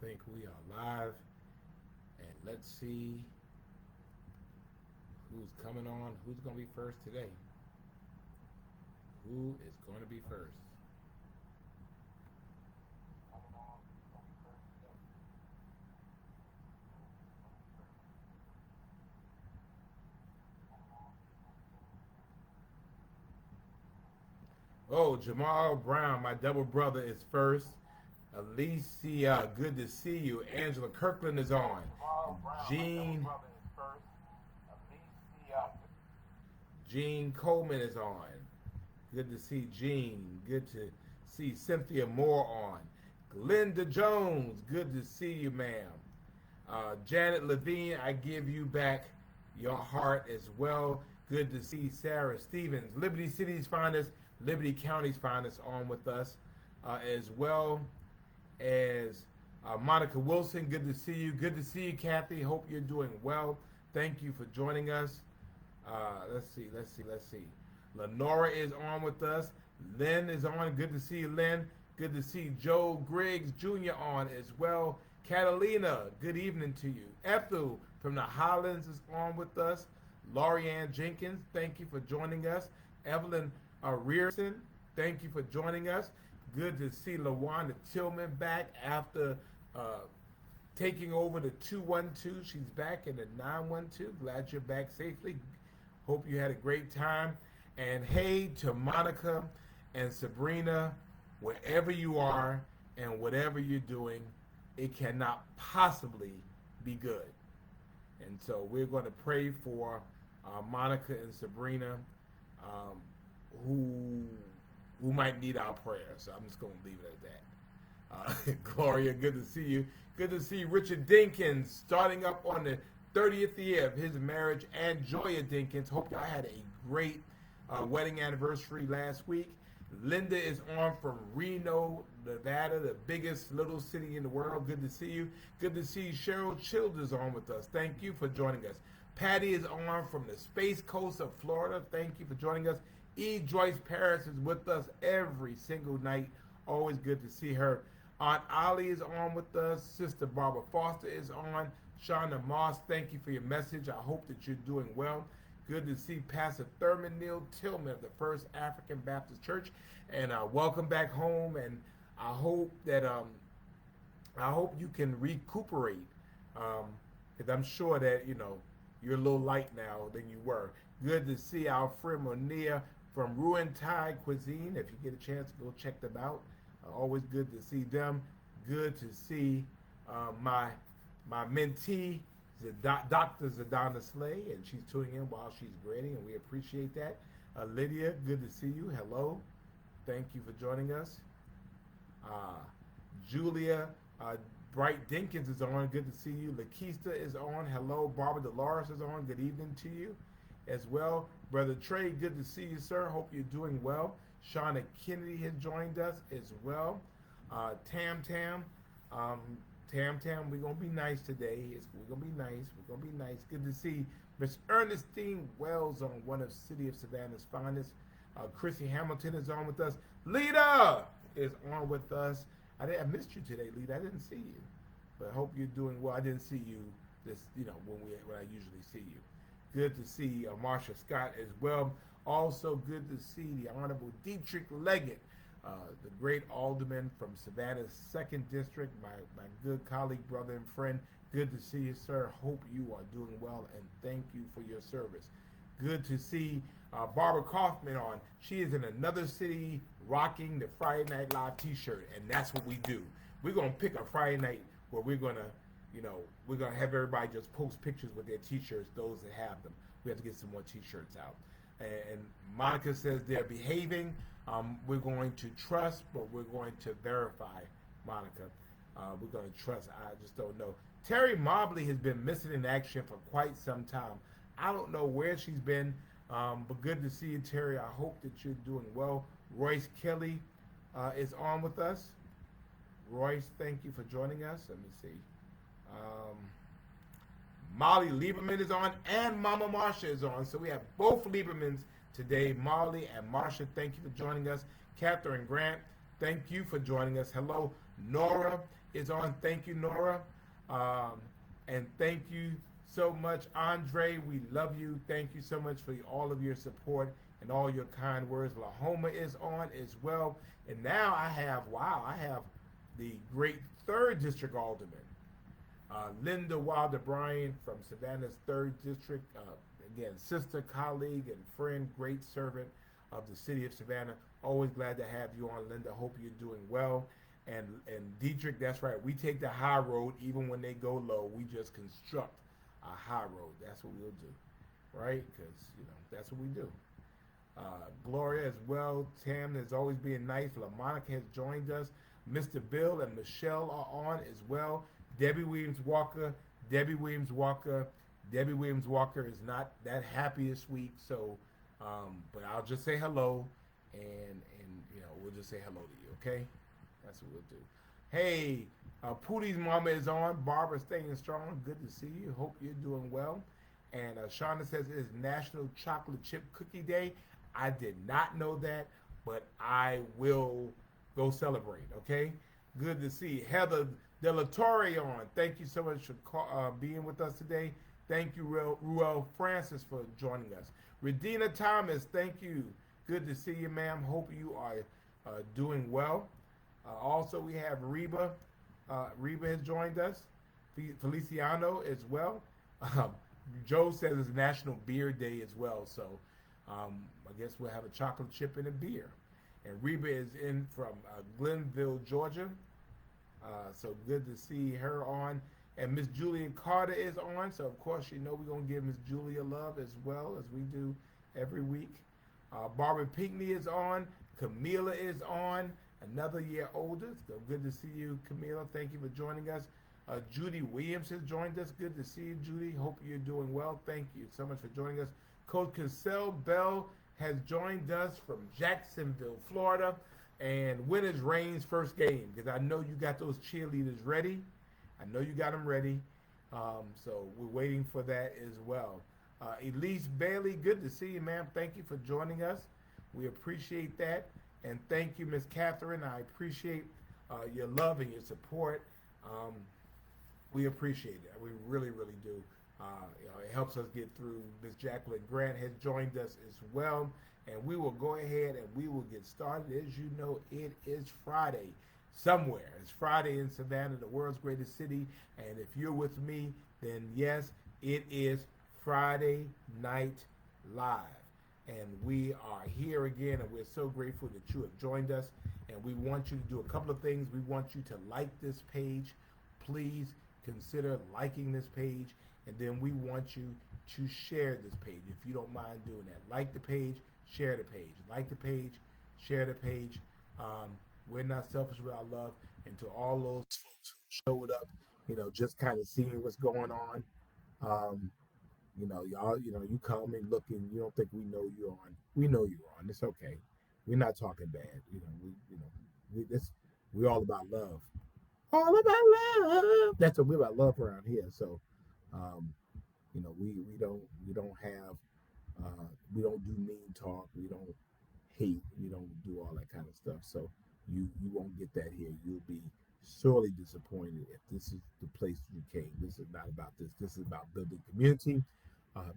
think we are live. And let's see who's coming on. Who's going to be first today? Who is going to be first? Oh, Jamal Brown, my double brother, is first. Alicia, good to see you. Angela Kirkland is on. Jean Jean Coleman is on. Good to see Jean. Good to see Cynthia Moore on. Glenda Jones, good to see you, ma'am. Janet Levine, I give you back your heart as well. Good to see Sarah Stevens. Liberty City's finest, Liberty County's finest on with us, as well as Monica Wilson. Good to see you. Good to see you, Kathy. Hope you're doing well. Thank you for joining us. Let's see. Lenora is on with us. Lynn is on. Good to see you, Lynn. Good to see Joe Griggs Jr. on as well. Catalina, good evening to you. Ethel from the Highlands is on with us. Lorianne Jenkins, thank you for joining us. Evelyn Rearson, thank you for joining us. Good to see LaWanda Tillman back after taking over the 212. She's back in the 912. Glad you're back safely. Hope you had a great time. And hey to Monica and Sabrina, wherever you are and whatever you're doing, it cannot possibly be good. And so we're going to pray for Monica and Sabrina, who might need our prayers. So I'm just going to leave it at that. Gloria, good to see you. Good to see Richard Dinkins starting up on the 30th year of his marriage, and Joya Dinkins. Hope y'all had a great wedding anniversary last week. Linda is on from Reno, Nevada, the biggest little city in the world. Good to see you. Good to see Cheryl Childers on with us. Thank you for joining us. Patty is on from the Space Coast of Florida. Thank you for joining us. E. Joyce Paris is with us every single night. Always good to see her. Aunt Ollie is on with us. Sister Barbara Foster is on. Shauna Moss, thank you for your message. I hope that you're doing well. Good to see Pastor Thurman Neal Tillman of the First African Baptist Church, and welcome back home. And I hope that you can recuperate, because I'm sure that you're a little light now than you were. Good to see our friend Monia from Ruin Thai Cuisine. If you get a chance, go check them out. Always good to see them. Good to see my mentee, Dr. Zadana Slay, and she's tuning in while she's grading, and we appreciate that. Lydia, good to see you. Hello. Thank you for joining us. Julia Bright Dinkins is on. Good to see you. Lakeista is on. Hello. Barbara Dolores is on. Good evening to you as well. Brother Trey, good to see you, sir. Hope you're doing well. Shauna Kennedy has joined us as well. Tam, we're going to be nice today. We're going to be nice. Good to see Miss Ernestine Wells on, one of City of Savannah's finest. Chrissy Hamilton is on with us. Lita is on with us. I missed you today, Lita. I didn't see you. But I hope you're doing well. I didn't see you when I usually see you. Good to see Marsha Scott as well. Also good to see the Honorable Dietrich Leggett, the great alderman from Savannah's 2nd District, my good colleague, brother, and friend. Good to see you, sir. Hope you are doing well, and thank you for your service. Good to see Barbara Kaufman on. She is in another city rocking the Friday Night Live t-shirt, and that's what we do. We're going to pick a Friday night where we're going to have everybody just post pictures with their t-shirts, those that have them. We have to get some more t-shirts out. And Monica says they're behaving. We're going to trust, but we're going to verify, Monica. We're going to trust. I just don't know. Terry Mobley has been missing in action for quite some time. I don't know where she's been, but good to see you, Terry. I hope that you're doing well. Royce Kelly is on with us. Royce, thank you for joining us. Let me see. Molly Lieberman is on, and Mama Marsha is on. So we have both Liebermans today. Molly and Marsha, thank you for joining us. Catherine Grant, thank you for joining us. Hello, Nora is on. Thank you, Nora. And thank you so much, Andre. We love you. Thank you so much for all of your support and all your kind words. Lahoma is on as well. And now I have the great 3rd District Alderman, Linda Wilder Bryan from Savannah's 3rd District. Again, sister, colleague, and friend, great servant of the city of Savannah. Always glad to have you on, Linda. Hope you're doing well. And Dietrich, that's right. We take the high road even when they go low. We just construct a high road. That's what we'll do, right? Because that's what we do. Gloria as well. Tam is always being nice. LaMonica has joined us. Mr. Bill and Michelle are on as well. Debbie Williams Walker. Debbie Williams Walker is not that happy this week, so but I'll just say hello, and we'll just say hello to you, okay? That's what we'll do. Hey, Pootie's mama is on. Barbara staying strong. Good to see you. Hope you're doing well. And Shauna says it is National Chocolate Chip Cookie Day. I did not know that, but I will go celebrate, okay? Good to see Heather De La Torre on. Thank you so much for being with us today. Thank you, Ruel Francis, for joining us. Redina Thomas, thank you. Good to see you, ma'am. Hope you are doing well. Also, we have Reba. Reba has joined us. Feliciano as well. Joe says it's National Beer Day as well, so I guess we'll have a chocolate chip and a beer. And Reba is in from Glenville, Georgia. So good to see her on. And Miss Julia Carter is on. So, of course, we're going to give Miss Julia love as well as we do every week. Barbara Pinckney is on. Camila is on. Another year older. So good to see you, Camila. Thank you for joining us. Judy Williams has joined us. Good to see you, Judy. Hope you're doing well. Thank you so much for joining us. Coach Cassell Bell has joined us from Jacksonville, Florida. And when is Rain's first game? Because I know you got those cheerleaders ready. I know you got them ready. So we're waiting for that as well. Elise Bailey, good to see you, ma'am. Thank you for joining us. We appreciate that. And thank you, Miss Catherine. I appreciate your love and your support. We appreciate it. We really, really do. It helps us get through. Miss Jacqueline Grant has joined us as well. And we will go ahead and we will get started. As you know, it is Friday somewhere. It's Friday in Savannah, the world's greatest city. And if you're with me, then yes, it is Friday Night Live. And we are here again, and we're so grateful that you have joined us. And we want you to do a couple of things. We want you to like this page. Please consider liking this page. And then we want you to share this page, if you don't mind doing that. Like the page, share the page. Like the page, share the page. We're not selfish with our love. And to all those folks who showed up, just kind of seeing what's going on. Y'all, you come and look and you don't think we know you're on. We know you're on. It's okay. We're not talking bad. We're all about love. All about love. That's what we're about, love around here. So, we don't have we don't do mean talk. We don't hate. We don't do all that kind of stuff. So you won't get that here. You'll be sorely disappointed if this is the place you came. This is not about this. This is about building community,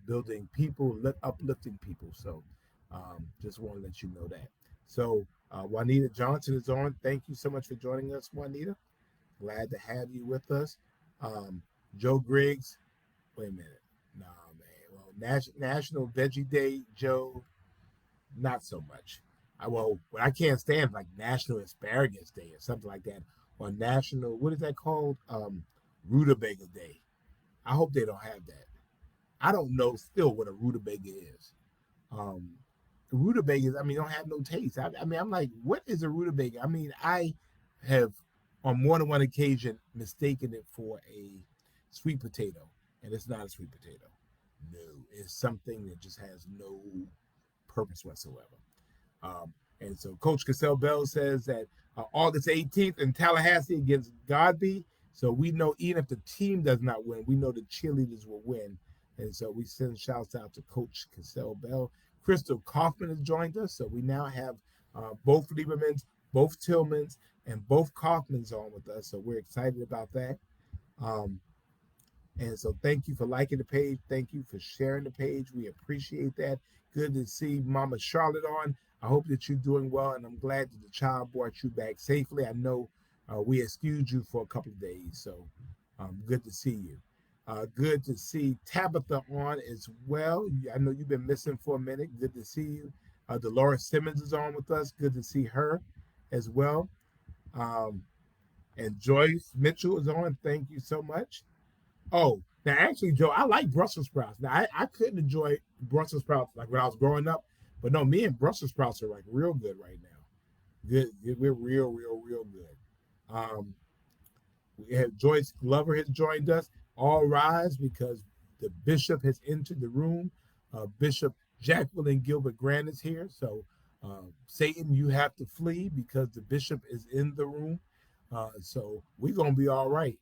building people, uplifting people. So just want to let you know that. So Juanita Johnson is on. Thank you so much for joining us, Juanita. Glad to have you with us. Joe Griggs. Wait a minute. Nah, man. Well, National Veggie Day, Joe, not so much. What I can't stand like National Asparagus Day or something like that. Or National, what is that called? Rutabaga Day. I hope they don't have that. I don't know still what a rutabaga is. Rutabagas, don't have no taste. I'm like, what is a rutabaga? I have on more than one occasion mistaken it for a sweet potato, and it's not a sweet potato. No, it's something that just has no purpose whatsoever. And so Coach Cassell Bell says that August 18th in Tallahassee against Godby. So we know even if the team does not win, we know the cheerleaders will win. And so we send shouts out to Coach Cassell Bell. Crystal Kaufman has joined us. So we now have both Liebermans, both Tillmans, and both Kaufman's on with us, so we're excited about that. Um, and so thank you for liking the page. Thank you for sharing the page. We appreciate that. Good to see Mama Charlotte on. I hope that you're doing well, and I'm glad that the child brought you back safely. I know we excused you for a couple of days, so good to see you. Good to see Tabitha on as well. I know you've been missing for a minute. Good to see you. Dolores Simmons is on with us. Good to see her as well. Um, and Joyce Mitchell is on. Thank you so much. Oh, now actually, Joe, I like Brussels sprouts. Now I couldn't enjoy Brussels sprouts like when I was growing up, but no, me and Brussels sprouts are like real good right now. Good, we're real good. Um, we have Joyce Glover has joined us. All rise because the bishop has entered the room. Bishop Jacqueline Gilbert Grant is here. So, Satan, you have to flee because the bishop is in the room. So we're gonna be all right.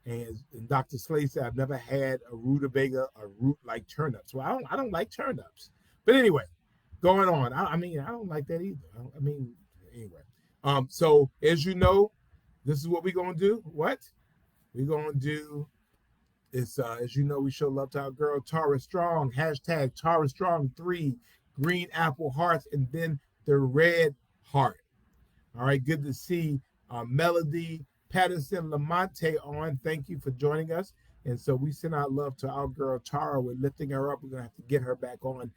And Dr. Slay said, I've never had a rutabaga, a root like turnips. Well, I don't like turnips. But anyway, going on. I mean, I don't like that either. I mean, anyway. So as you know, this is what we're gonna do. What? We're gonna do is as you know, we show love to our girl Tara Strong, hashtag Tara Strong 3, green apple hearts, and then the red heart. All right, good to see Melody Patterson Lamonte on. Thank you for joining us. And so we send out love to our girl Tara. We're lifting her up. We're going to have to get her back on,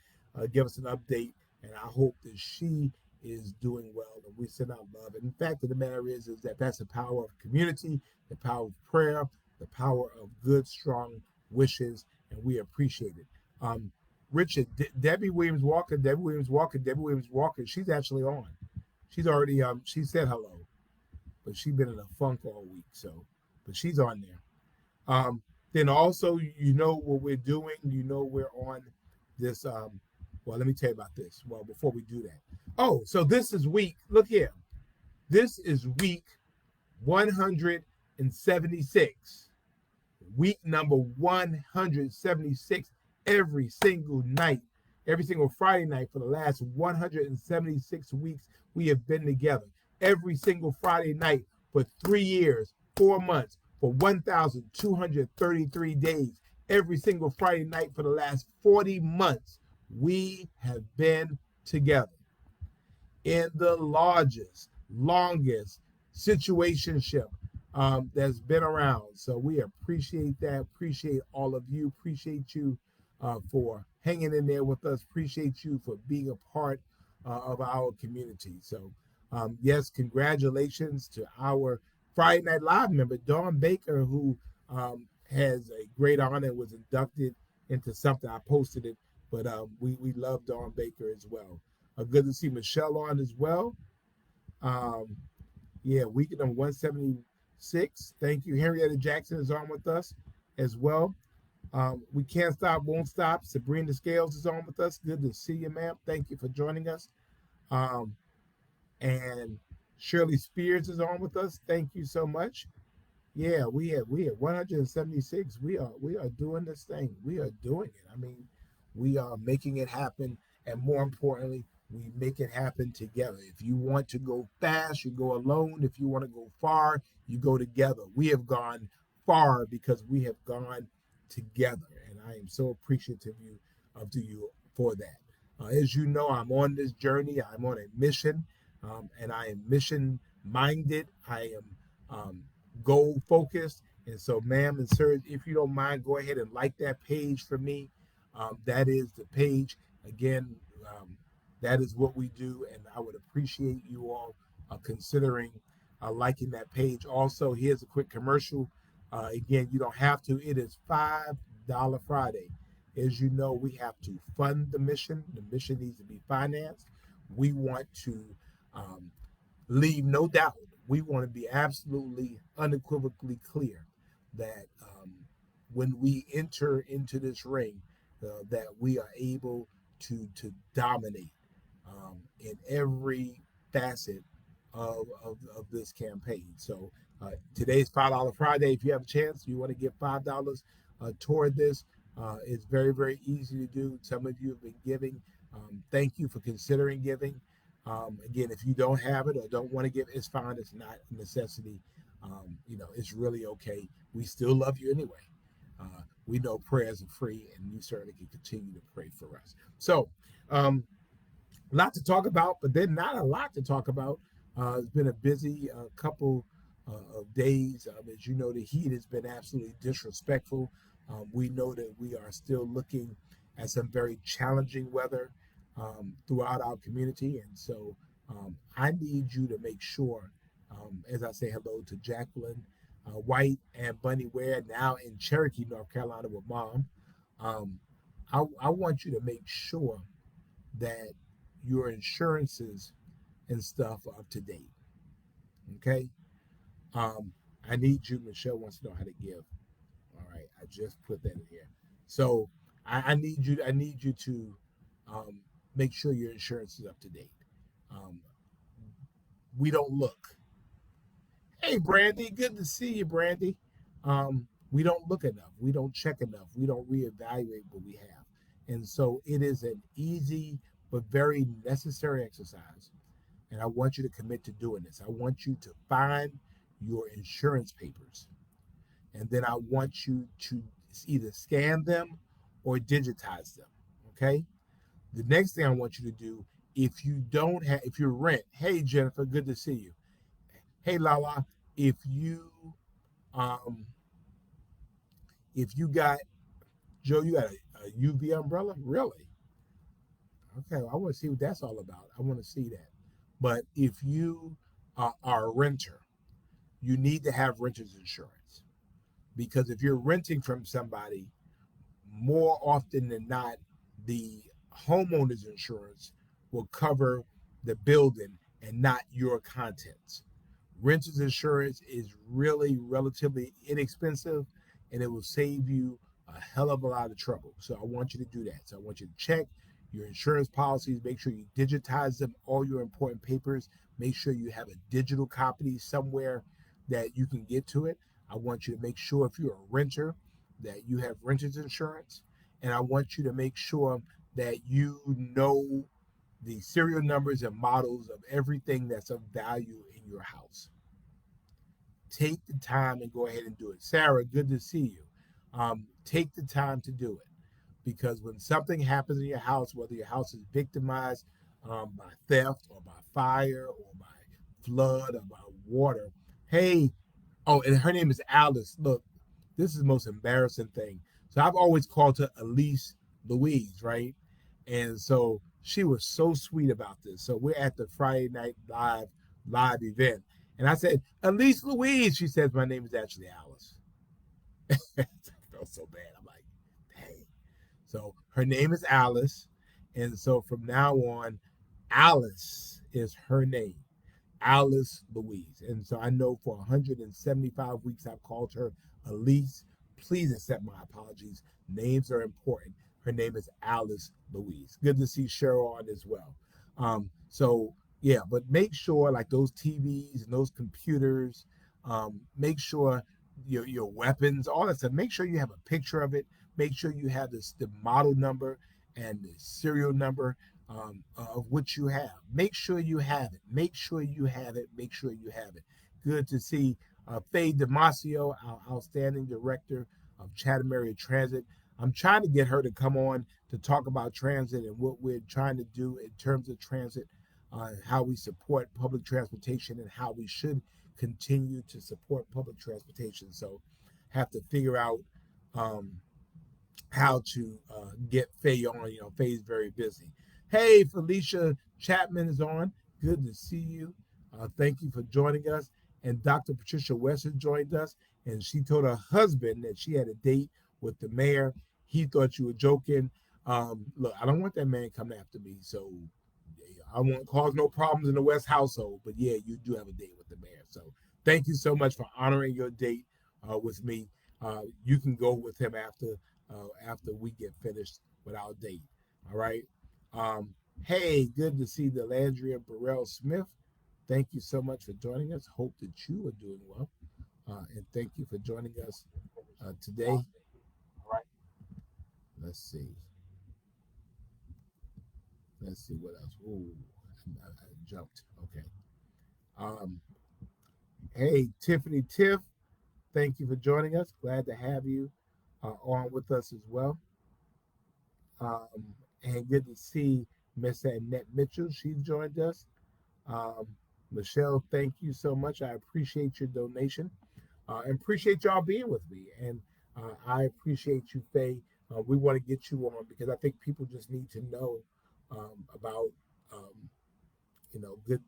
give us an update. And I hope that she is doing well. And we send out love. And the fact of the matter is that that's the power of community, the power of prayer, the power of good, strong wishes. And we appreciate it. Richard, Debbie Williams Walker, she's actually on. She's already she said hello, but she's been in a funk all week, so but she's on there. Then also, you know what we're doing, we're on this well, let me tell you about this. Well, before we do that. Oh, so this is look here. This is week 176. Week number 176 every single night. Every single Friday night for the last 176 weeks, we have been together. Every single Friday night for 3 years, 4 months, for 1,233 days. Every single Friday night for the last 40 months, we have been together in the largest, longest situationship that's been around. So we appreciate that. Appreciate all of you. Appreciate you for hanging in there with us. Appreciate you for being a part of our community. So, yes, congratulations to our Friday Night Live member, Dawn Baker, who has a great honor and was inducted into something. I posted it, but we love Dawn Baker as well. Good to see Michelle on as well. Yeah, week number 176. Thank you. Henrietta Jackson is on with us as well. We can't stop, won't stop. Sabrina Scales is on with us. Good to see you, ma'am. Thank you for joining us. And Shirley Spears is on with us. Thank you so much. Yeah, we have 176. We are doing this thing. We are doing it. I mean, we are making it happen, and more importantly, we make it happen together. If you want to go fast, you go alone. If you want to go far, you go together. We have gone far because we have gone together, and I am so appreciative of you for that. As you know, I'm on this journey. I'm on a mission, and I am mission minded. I am goal focused, and so, ma'am and sir, if you don't mind, go ahead and like that page for me. That is the page. Again, that is what we do, and I would appreciate you all considering liking that page. Also, here's a quick commercial. Again, you don't have to. It is $5 Friday. As you know, we have to fund the mission. The mission needs to be financed. We want to leave no doubt. We want to be absolutely unequivocally clear that when we enter into this ring, that we are able to dominate in every facet of this campaign. So today's $5 Friday. If you have a chance, you want to give $5 toward this. It's very, very easy to do. Some of you have been giving. Thank you for considering giving. Again, if you don't have it or don't want to give, it's fine. It's not a necessity. It's really okay. We still love you anyway. We know prayers are free, and you certainly can continue to pray for us. So, a lot to talk about, but then not a lot to talk about. It's been a busy couple of days. As you know, the heat has been absolutely disrespectful. We know that we are still looking at some very challenging weather throughout our community. And so I need you to make sure, as I say hello to Jacqueline White and Bunny Ware, now in Cherokee, North Carolina with mom, um, I want you to make sure that your insurances and stuff are up to date. Okay. Um, I need you. Michelle wants to know how to give. All right. I just put that in here. So I need you. I need you to um, make sure your insurance is up to date. Um, we don't look. Hey, Brandy. Good to see you, Brandy. We don't look enough. We don't check enough. We don't reevaluate what we have. And so it is an easy but very necessary exercise. And I want you to commit to doing this. I want you to find your insurance papers. And then I want you to either scan them or digitize them. Okay. The next thing I want you to do, if you don't have, if you rent, hey, Jennifer, good to see you. Hey, Lala, if you, um, if you got, Joe, you got a UV umbrella? Really? Okay. Well, I want to see what that's all about. I want to see that. But if you are a renter, you need to have renter's insurance because if you're renting from somebody, more often than not, the homeowner's insurance will cover the building and not your contents. Renter's insurance is really relatively inexpensive and it will save you a hell of a lot of trouble. So I want you to do that. So I want you to check your insurance policies, make sure you digitize them, all your important papers, make sure you have a digital copy somewhere that you can get to it. I want you to make sure if you're a renter that you have renter's insurance. And I want you to make sure that you know the serial numbers and models of everything that's of value in your house. Take the time and go ahead and do it. Sarah, good to see you. Take the time to do it because when something happens in your house, whether your house is victimized by theft or by fire or by flood or by water, hey, oh, and her name is Alice. Look, this is the most embarrassing thing. So I've always called her Elise Louise, right? And so she was so sweet about this. So we're at the Friday night live event. And I said, Elise Louise. She says, my name is actually Alice. I felt so bad. I'm like, dang. So her name is Alice. And so from now on, Alice is her name. Alice Louise. And so I know for 175 weeks I've called her Elise. Please accept my apologies. Names are important. Her name is Alice Louise. Good to see Cheryl on as well. So yeah, but make sure like those TVs and those computers, make sure your weapons, all that stuff. Make sure you have a picture of it. Make sure you have the model number and the serial number of what you have. Make sure you have it. Make sure you have it. Make sure you have it. Good to see Faye Damasio, our outstanding director of Chatham Area Transit. I'm trying to get her to come on to talk about transit and what we're trying to do in terms of transit, how we support public transportation and how we should continue to support public transportation. So have to figure out um, how to get Faye on. Faye's very busy. Hey, Felicia Chapman is on. Good to see you. Thank you for joining us. And Dr. Patricia West has joined us. And she told her husband that she had a date with the mayor. He thought you were joking. Look, I don't want that man coming after me. So I won't cause no problems in the West household. But yeah, you do have a date with the mayor. So thank you so much for honoring your date with me. You can go with him after we get finished with our date. All right. Hey, good to see the Landria Burrell Smith. Thank you so much for joining us. Hope that you are doing well. And thank you for joining us today. All right. Let's see. Let's see what else. Ooh. I jumped. Okay. Um, hey, Tiffany Tiff, thank you for joining us. Glad to have you on with us as well. And good to see Miss Annette Mitchell. She joined us. Um, Michelle, thank you so much. I appreciate your donation and appreciate y'all being with me. And I appreciate you, Faye. We want to get you on because I think people just need to know about um, good,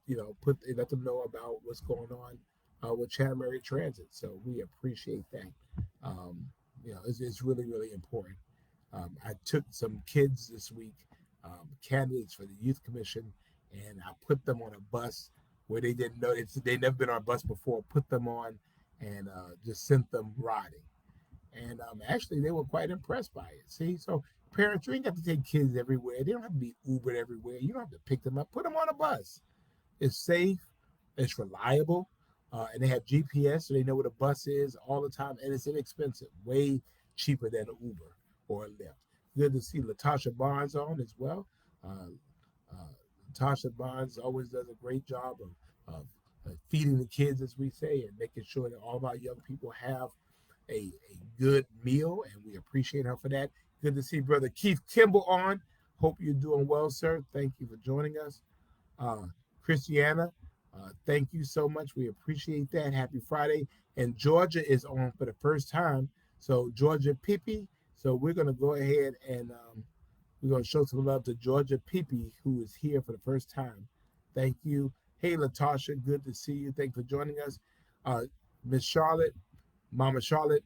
let them know about what's going on with Chatham Area Transit. So we appreciate that. Um, it's really, really important. I took some kids this week, candidates for the Youth Commission, and I put them on a bus where they didn't know they'd never been on a bus before. Put them on and just sent them riding. And actually, they were quite impressed by it. See, so parents, you ain't got to take kids everywhere. They don't have to be Ubered everywhere. You don't have to pick them up. Put them on a bus. It's safe, it's reliable, and they have GPS, so they know where the bus is all the time, and it's inexpensive, way cheaper than an Uber or a Lyft. Good to see Latasha Barnes on as well. Uh, Latasha Barnes always does a great job of feeding the kids, as we say, and making sure that all of our young people have a good meal, and we appreciate her for that. Good to see Brother Keith Kimball on. Hope you're doing well, sir. Thank you for joining us. Uh, Christiana, thank you so much. We appreciate that. Happy Friday. And Georgia is on for the first time. So, Georgia Pippi. So, we're going to go ahead and we're going to show some love to Georgia Pippi, who is here for the first time. Thank you. Hey, Latasha, good to see you. Thanks for joining us. Miss Charlotte, Mama Charlotte,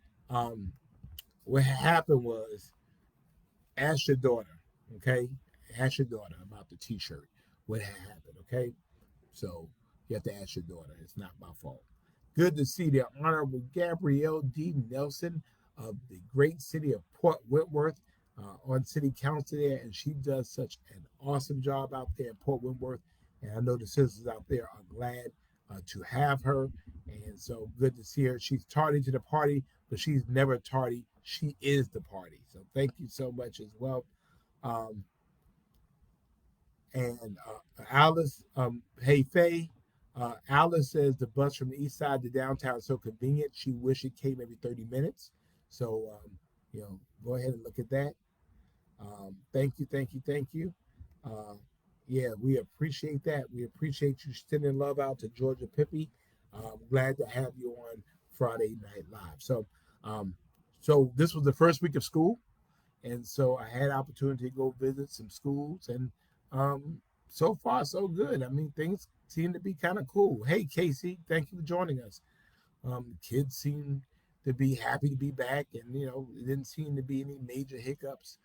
what happened was ask your daughter, okay? Ask your daughter about the T-shirt. What happened, okay? So you have to ask your daughter. It's not my fault. Good to see the Honorable Gabrielle D. Nelson of the great city of Port Wentworth on city council there, and she does such an awesome job out there in Port Wentworth. And I know the citizens out there are glad to have her, and so good to see her. She's tardy to the party, but she's never tardy. She is the party. So thank you so much as well. Um, and Alice, hey Faye, Alice says the bus from the east side to downtown is so convenient. She wish it came every 30 minutes. So, go ahead and look at that. Thank you, thank you, thank you. Uh, yeah, we appreciate that. We appreciate you sending love out to Georgia Pippi. Glad to have you on Friday Night Live. Um, so this was the first week of school, and so I had opportunity to go visit some schools, and um, so far so good. I mean, things seem to be kind of cool. Hey, Casey, thank you for joining us. Kids seem to be happy to be back, and it didn't seem to be any major hiccups.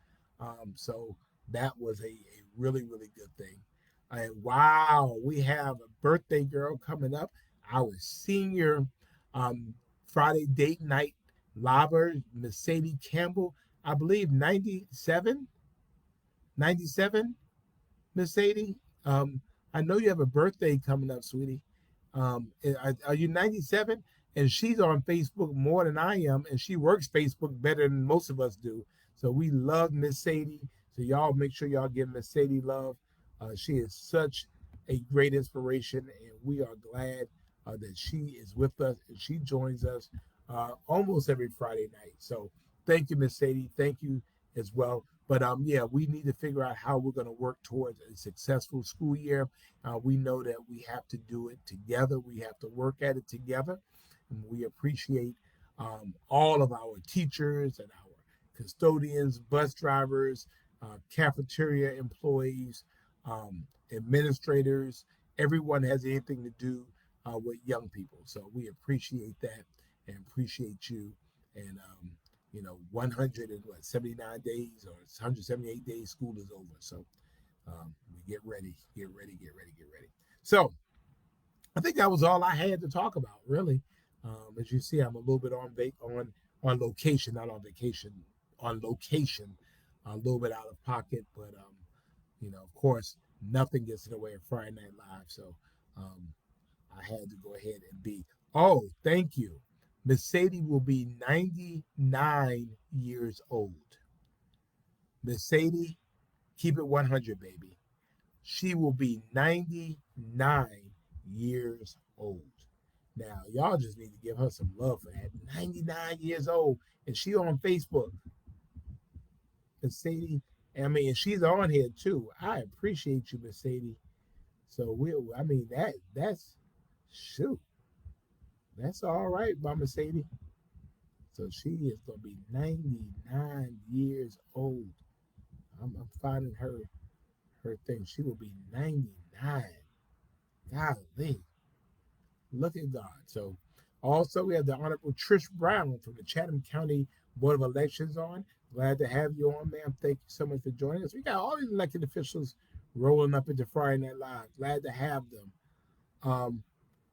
So that was a really really good thing. And wow, we have a birthday girl coming up. Our senior um, Friday date night lobber, Miss Sadie Campbell. I believe 97, 97, Miss Sadie. Um, I know you have a birthday coming up, sweetie. Are you 97? And she's on Facebook more than I am, and she works Facebook better than most of us do. So we love Miss Sadie. So y'all make sure y'all give Miss Sadie love. She is such a great inspiration, and we are glad that she is with us and she joins us almost every Friday night. So thank you, Miss Sadie. Thank you as well. But yeah, we need to figure out how we're going to work towards a successful school year. We know that we have to do it together. We have to work at it together. And we appreciate all of our teachers and our custodians, bus drivers, cafeteria employees, administrators. Everyone has anything to do with young people. So we appreciate that and appreciate you. And 179 days or 178 days school is over. So we get ready, get ready, get ready, get ready. So I think that was all I had to talk about, really. As you see, I'm a little bit on location, not on vacation, on location, a little bit out of pocket, but of course, nothing gets in the way of Friday Night Live. So um, I had to go ahead and be. Oh, thank you. Miss Sadie will be 99 years old. Miss Sadie, keep it 100, baby. She will be 99 years old. Now, y'all just need to give her some love for that. 99 years old. And she on Facebook. And Sadie, I mean, and she's on here too. I appreciate you, Miss Sadie. So I mean, that's shoot. That's all right, Mama Sadie. So she is gonna be 99 years old. I'm finding her thing. She will be 99. Golly. Look at God. So also we have the Honorable Trish Brown from the Chatham County Board of Elections on. Glad to have you on, ma'am. Thank you so much for joining us. We got all these elected officials rolling up into Friday Night Live. Glad to have them.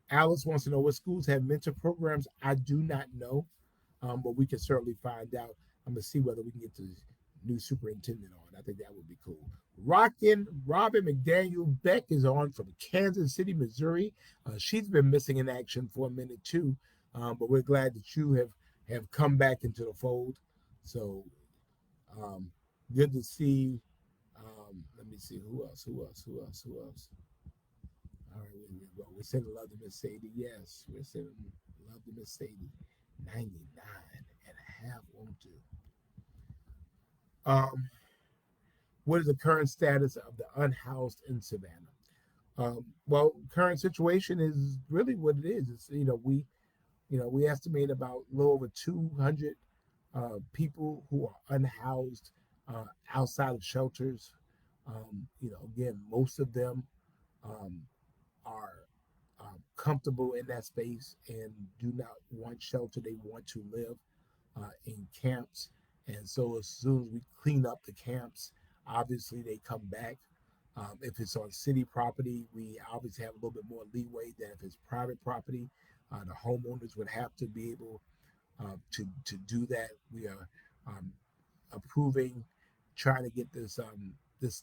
Alice wants to know what schools have mentor programs. I do not know, but we can certainly find out. I'm going to see whether we can get the new superintendent on. I think that would be cool. Rockin' Robin McDaniel Beck is on from Kansas City, Missouri. She's been missing in action for a minute too, but we're glad that you have come back into the fold. So good to see. Let me see who else. All right, we're sending love to Miss Sadie. Yes, we're sending love to Miss Sadie. 99 and a half won't do. What is the current status of the unhoused in Savannah? Well, current situation is really what it is. It's we estimate about a little over 200 people who are unhoused outside of shelters. Again, most of them are comfortable in that space and do not want shelter. They want to live in camps. And so as soon as we clean up the camps, obviously they come back. If it's on city property, we obviously have a little bit more leeway than if it's private property. The homeowners would have to be able to do that. We are approving, trying to get this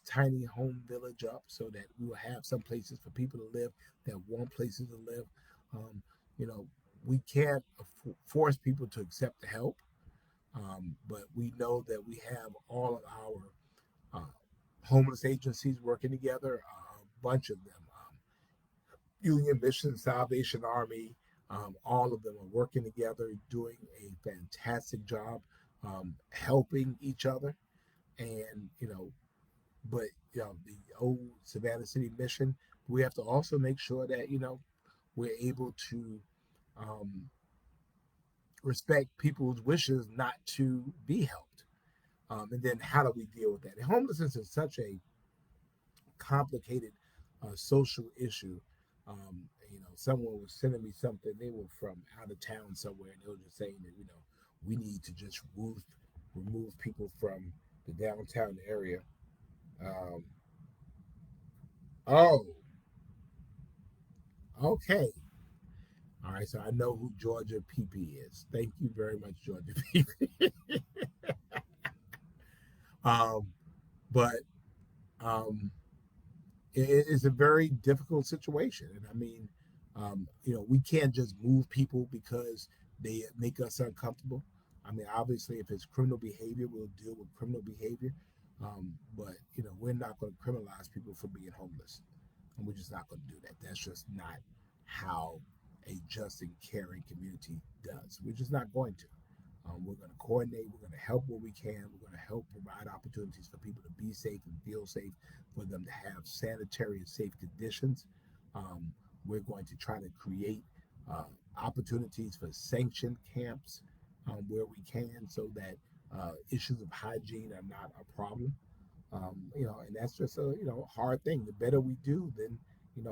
tiny home village up so that we will have some places for people to live that want places to live. Um, we can't force people to accept the help, but we know that we have all of our homeless agencies working together, a bunch of them. Union Mission, Salvation Army, all of them are working together, doing a fantastic job, helping each other. And, but, the old Savannah City Mission, we have to also make sure that, we're able to respect people's wishes not to be helped. And then how do we deal with that? And homelessness is such a complicated social issue. Someone was sending me something. They were from out of town somewhere, and they were just saying that we need to just remove people from the downtown area. Um, oh, okay. All right, so I know who Georgia PP is. Thank you very much, Georgia PP. um, but um, it is a very difficult situation, and I mean, we can't just move people because they make us uncomfortable. I mean, obviously, if it's criminal behavior, we'll deal with criminal behavior. But we're not going to criminalize people for being homeless, and we're just not going to do that. That's just not how a just and caring community does. We're just not going to. We're going to coordinate. We're going to help where we can. We're going to help provide opportunities for people to be safe and feel safe, for them to have sanitary and safe conditions. Um, we're going to try to create uh, opportunities for sanctioned camps where we can, so that issues of hygiene are not a problem. And that's just a hard thing. The better we do, then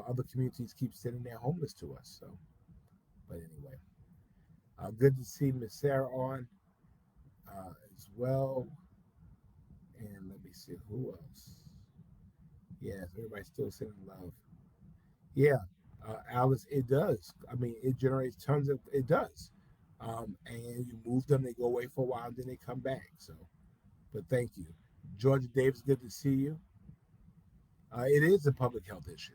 other communities keep sending their homeless to us. So, but anyway, good to see Miss Sarah on as well. And let me see who else. Yes, everybody's still sending love. Yeah, Alice, it does. I mean, it generates tons of. It does. And you move them, they go away for a while, and then they come back. So, but thank you, Georgia Davis. Good to see you. It is a public health issue.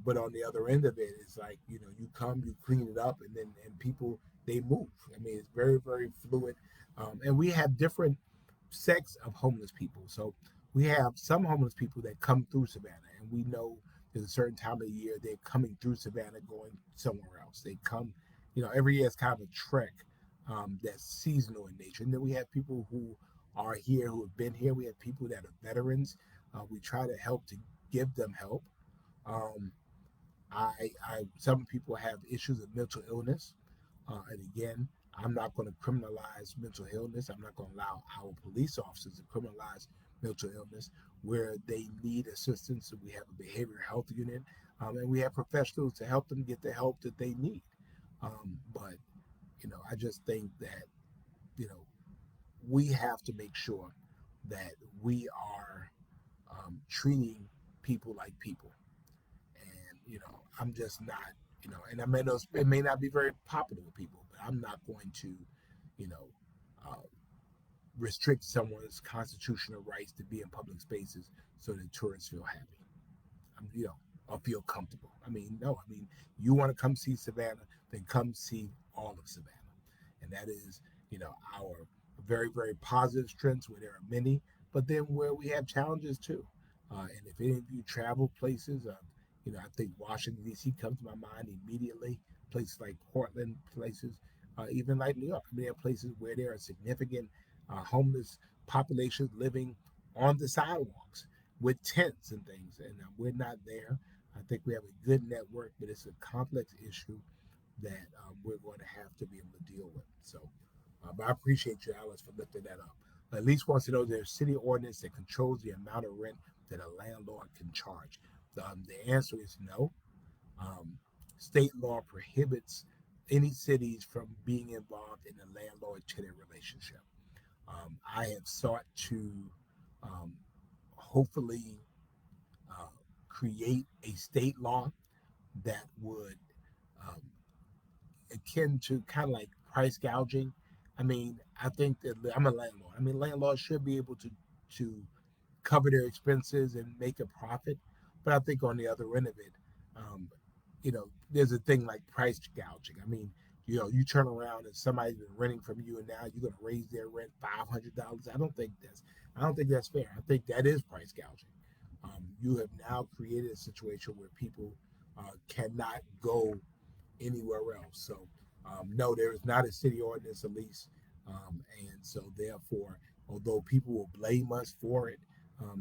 But on the other end of it, it's like, you come, you clean it up, and people, they move. I mean, it's very, very fluid. And we have different sects of homeless people. So we have some homeless people that come through Savannah, and we know there's a certain time of the year they're coming through Savannah, going somewhere else. They come, every year it's kind of a trek that's seasonal in nature. And then we have people who are here who have been here. We have people that are veterans. We try to help to give them help. Um, some people have issues of mental illness, and again, I'm not going to criminalize mental illness. I'm not going to allow our police officers to criminalize mental illness where they need assistance. We have a behavioral health unit, and we have professionals to help them get the help that they need. But I just think that you know we have to make sure that we are treating people like people. And I'm just not, and I may know it may not be very popular with people, but I'm not going to, you know, uh, restrict someone's constitutional rights to be in public spaces so that tourists feel happy. Or feel comfortable. I mean, no, I mean, you want to come see Savannah, then come see all of Savannah. And that is, our very, very positive strengths where there are many, but then where we have challenges too. And if any of you travel places, I think Washington, D.C. comes to my mind immediately, places like Portland, places, even like New York. I mean, there are places where there are significant homeless populations living on the sidewalks with tents and things, and we're not there. I think we have a good network, but it's a complex issue that we're going to have to be able to deal with. So, but I appreciate you, Alice, for lifting that up. At least wants to know there's a city ordinance that controls the amount of rent that a landlord can charge. The answer is no. Um, State law prohibits any cities from being involved in a landlord-tenant relationship. I have sought to hopefully uh, create a state law that would um, akin to kind of like price gouging. I mean, I think that I'm a landlord. I mean, landlords should be able to cover their expenses and make a profit. But I think on the other end of it, um, there's a thing like price gouging. I mean, you turn around and somebody's been renting from you, and now you're going to raise their rent $500. I don't think that's fair. I think that is price gouging. You have now created a situation where people cannot go anywhere else. So, no, there is not a city ordinance, at least. And so, therefore, although people will blame us for it,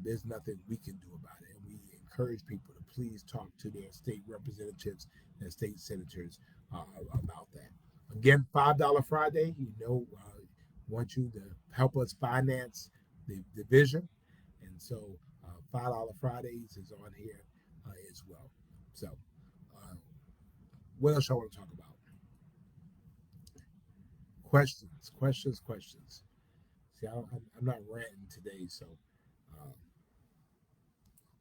there's nothing we can do about it. And we encourage people to please talk to their state representatives and state senators about that. Again, $5 Friday, want you to help us finance the vision. And so, $5 Fridays is on here as well. So, uh, what else I want to talk about? Questions, questions, questions. See, I'm not ranting today, so uh,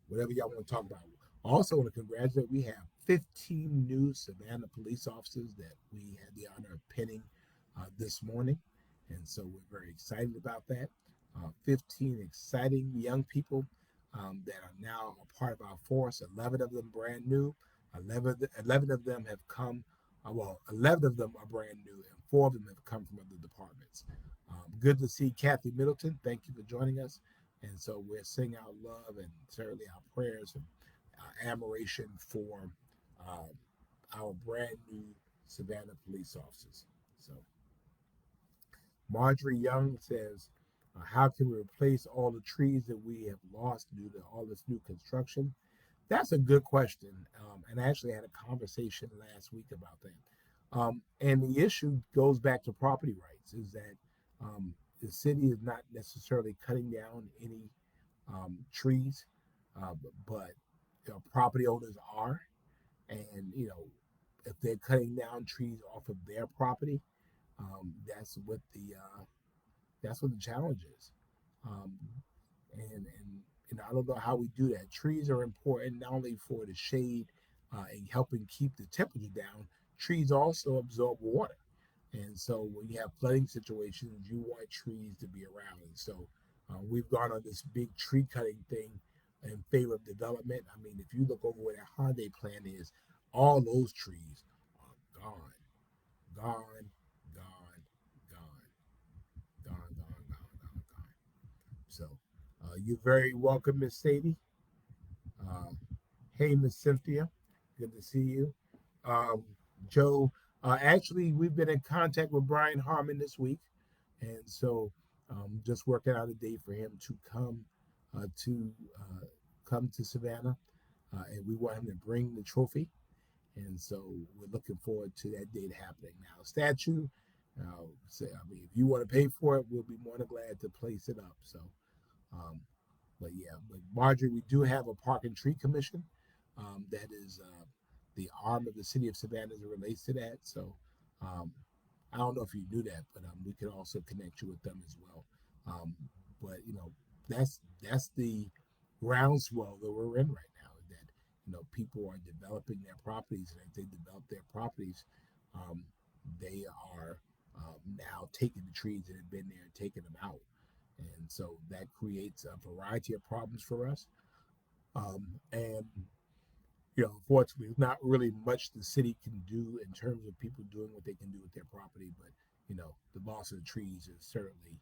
whatever y'all want to talk about. Also, want to congratulate. We have 15 new Savannah police officers that we had the honor of pinning this morning, and so we're very excited about that. 15 exciting young people that are now a part of our force. 11 of them brand new. 11 of them have come. 11 of them are brand new, and 4 of them have come from other departments. Good to see Kathy Middleton. Thank you for joining us. And so we're sending our love and certainly our prayers and admiration for um, our brand new Savannah police officers. So Marjorie Young says, how can we replace all the trees that we have lost due to all this new construction? That's a good question. And I actually had a conversation last week about that. And the issue goes back to property rights, is that the city is not necessarily cutting down any trees, but property owners are. And, if they're cutting down trees off of their property, that's what the challenge is. Um, and I don't know how we do that. Trees are important not only for the shade and helping keep the temperature down. Trees also absorb water, and so when you have flooding situations, you want trees to be around. And so we've gone on this big tree cutting thing in favor of development. I mean, if you look over where that Hyundai plant is, all those trees are gone, gone, gone, gone, gone, gone, gone, gone, gone. So, You're very welcome, Miss Sadie. Um, hey, Miss Cynthia. Good to see you. Um, Joe, actually, we've been in contact with Brian Harmon this week. And so just working out a date for him to to come to Savannah. And we want him to bring the trophy. And so we're looking forward to that date happening. Now, statue, I mean, if you want to pay for it, we'll be more than glad to place it up. So, um, but yeah, but Marjorie, we do have a park and tree commission that is the arm of the city of Savannah as it relates to that. So um, I don't know if you knew that, but we can also connect you with them as well. Um, but that's the groundswell that we're in right now. That people are developing their properties, and as they develop their properties, um, they are now taking the trees that have been there and taking them out, and so that creates a variety of problems for us. And unfortunately, there's not really much the city can do in terms of people doing what they can do with their property. But the loss of the trees is certainly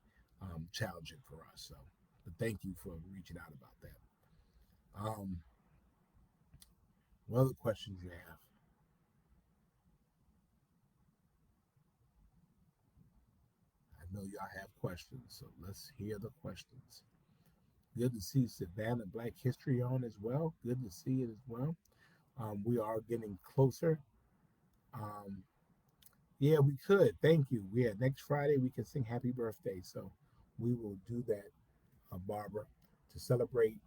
challenging for us. So, but thank you for reaching out about that. Um, what other questions you have? I know y'all have questions, so let's hear the questions. Good to see Savannah Black History on as well. Good to see it as well. We are getting closer. Um, Yeah, we could. Thank you. Yeah, next Friday we can sing happy birthday. So we will do that, Barbara, to celebrate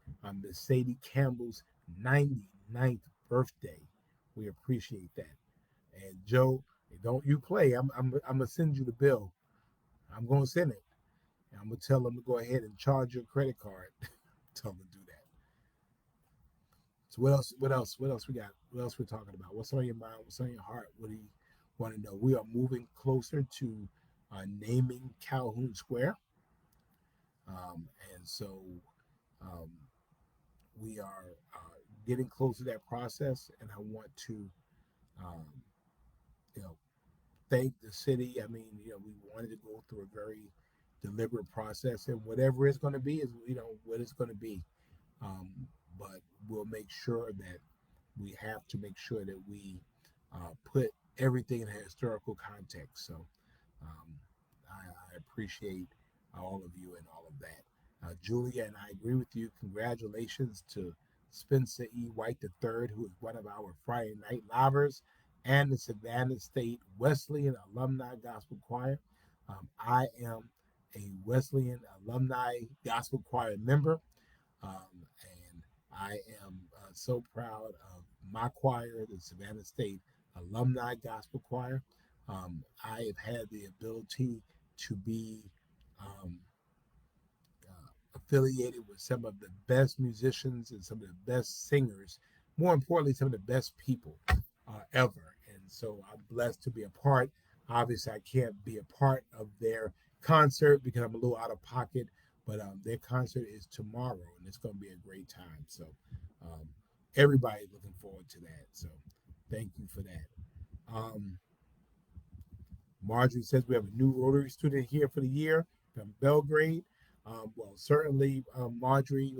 Miss Sadie Campbell's 99th birthday. We appreciate that. And Joe, don't you play. I'm gonna send you the bill. I'm gonna send it. And I'm gonna tell them to go ahead and charge your credit card. Tell them to do that. So what else? What else? What else we got? What else we're talking about? What's on your mind? What's on your heart? What do you want to know? We are moving closer to naming Calhoun Square, and so um, we are getting close to that process. And I want to, um, you know, thank the city. I mean, we wanted to go through a very deliberate process, and whatever it's going to be is, what it's going to be. Um, but we'll make sure that we have to make sure that we put everything in a historical context. So um, I appreciate all of you and all of that. Julia, and I agree with you. Congratulations to Spencer E. White III, who is one of our Friday Night Livers and the Savannah State Wesleyan Alumni Gospel Choir. I am a Wesleyan Alumni Gospel Choir member. And I am so proud of my choir, the Savannah State Alumni Gospel Choir. I have had the ability to be um, affiliated with some of the best musicians and some of the best singers, more importantly, some of the best people ever. And so I'm blessed to be a part. Obviously, I can't be a part of their concert because I'm a little out of pocket, but their concert is tomorrow and it's going to be a great time. So um, everybody's looking forward to that. So thank you for that. Um, Marjorie says we have a new Rotary student here for the year from Belgrade. Well, certainly, Marjorie,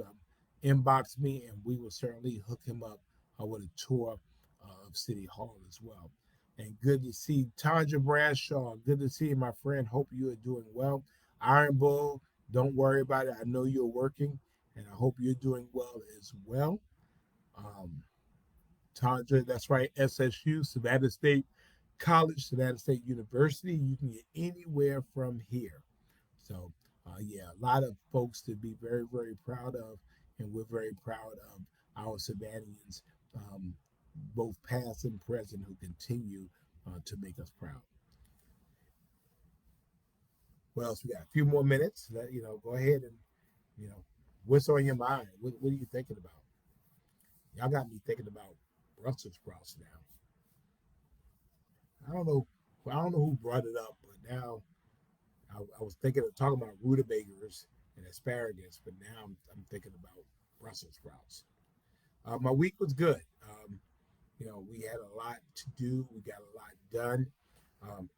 inbox me and we will certainly hook him up with a tour of City Hall as well. And good to see Tanja Bradshaw. Good to see you, my friend. Hope you are doing well. Iron Bull, don't worry about it. I know you're working, and I hope you're doing well as well. Um, Tanja, that's right, SSU, Savannah State College, Savannah State University. You can get anywhere from here. So, yeah, a lot of folks to be very, very proud of, and we're very proud of our Savannahans, um, both past and present, who continue to make us proud. What else we got? A few more minutes. Go ahead and you know, what's on your mind? What are you thinking about? Y'all got me thinking about Brussels sprouts now. I don't know. I don't know who brought it up, but now I was thinking of talking about rutabagas and asparagus, but now I'm thinking about Brussels sprouts. My week was good. We had a lot to do. We got a lot done.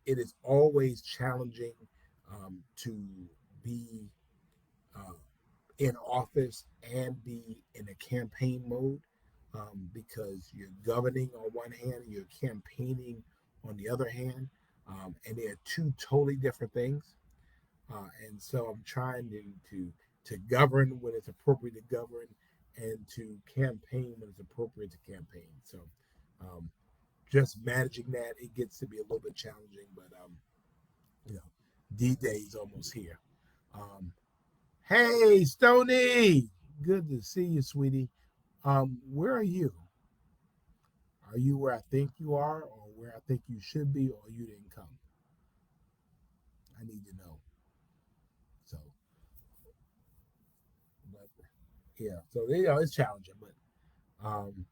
It is always challenging to be uh, in office and be in a campaign mode, because you're governing on one hand and you're campaigning on the other hand, and they're two totally different things. And so I'm trying to govern when it's appropriate to govern, and to campaign when it's appropriate to campaign. So um, just managing that, it gets to be a little bit challenging, but you know, D-Day is almost here. Um, hey, Stony, good to see you, sweetie. Where are you? Are you where I think you are, or where I think you should be, or you didn't come? I need to know. So, but yeah, so it's challenging, but um,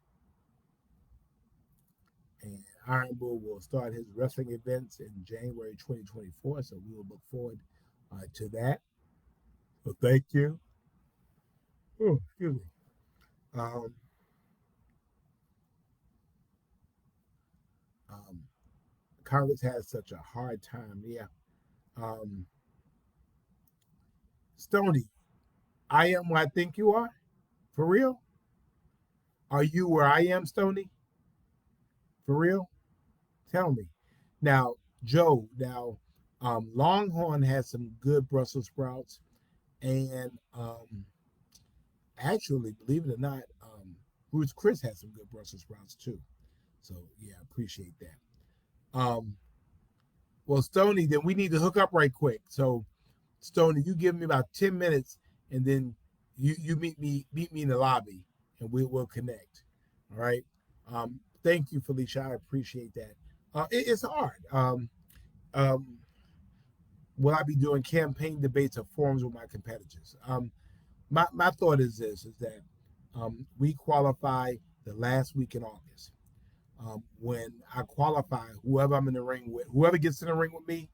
and Iron Bull will start his wrestling events in January 2024, so we will look forward to that. So thank you. Oh, excuse me. Um, um, Congress has such a hard time. Yeah. Um, Stony, I am where I think you are. For real? Are you where I am, Stony? For real? Tell me. Now, Joe, Longhorn has some good Brussels sprouts. And actually, believe it or not, Ruth Chris has some good Brussels sprouts too. So, yeah, appreciate that. Well, Stony, then we need to hook up right quick. So, Stony, you give me about 10 minutes, and then you meet me in the lobby, and we'll connect. All right. Thank you, Felicia. I appreciate that. It's hard. Um, will I be doing campaign debates or forums with my competitors? My thought is this: is that we qualify the last week in August. When I qualify, whoever I'm in the ring with, whoever gets in the ring with me,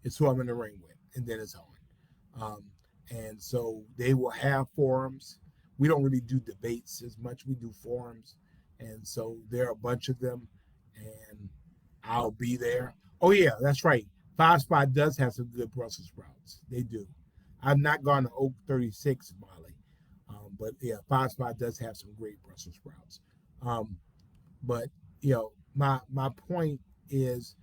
is who I'm in the ring with, and then it's on. Um, and so they will have forums. We don't really do debates as much. We do forums, and so there are a bunch of them, and I'll be there. Oh yeah, that's right. Five Spot does have some good Brussels sprouts. They do. I've not gone to Oak 36, Molly, but yeah, Five Spot does have some great Brussels sprouts. But my point is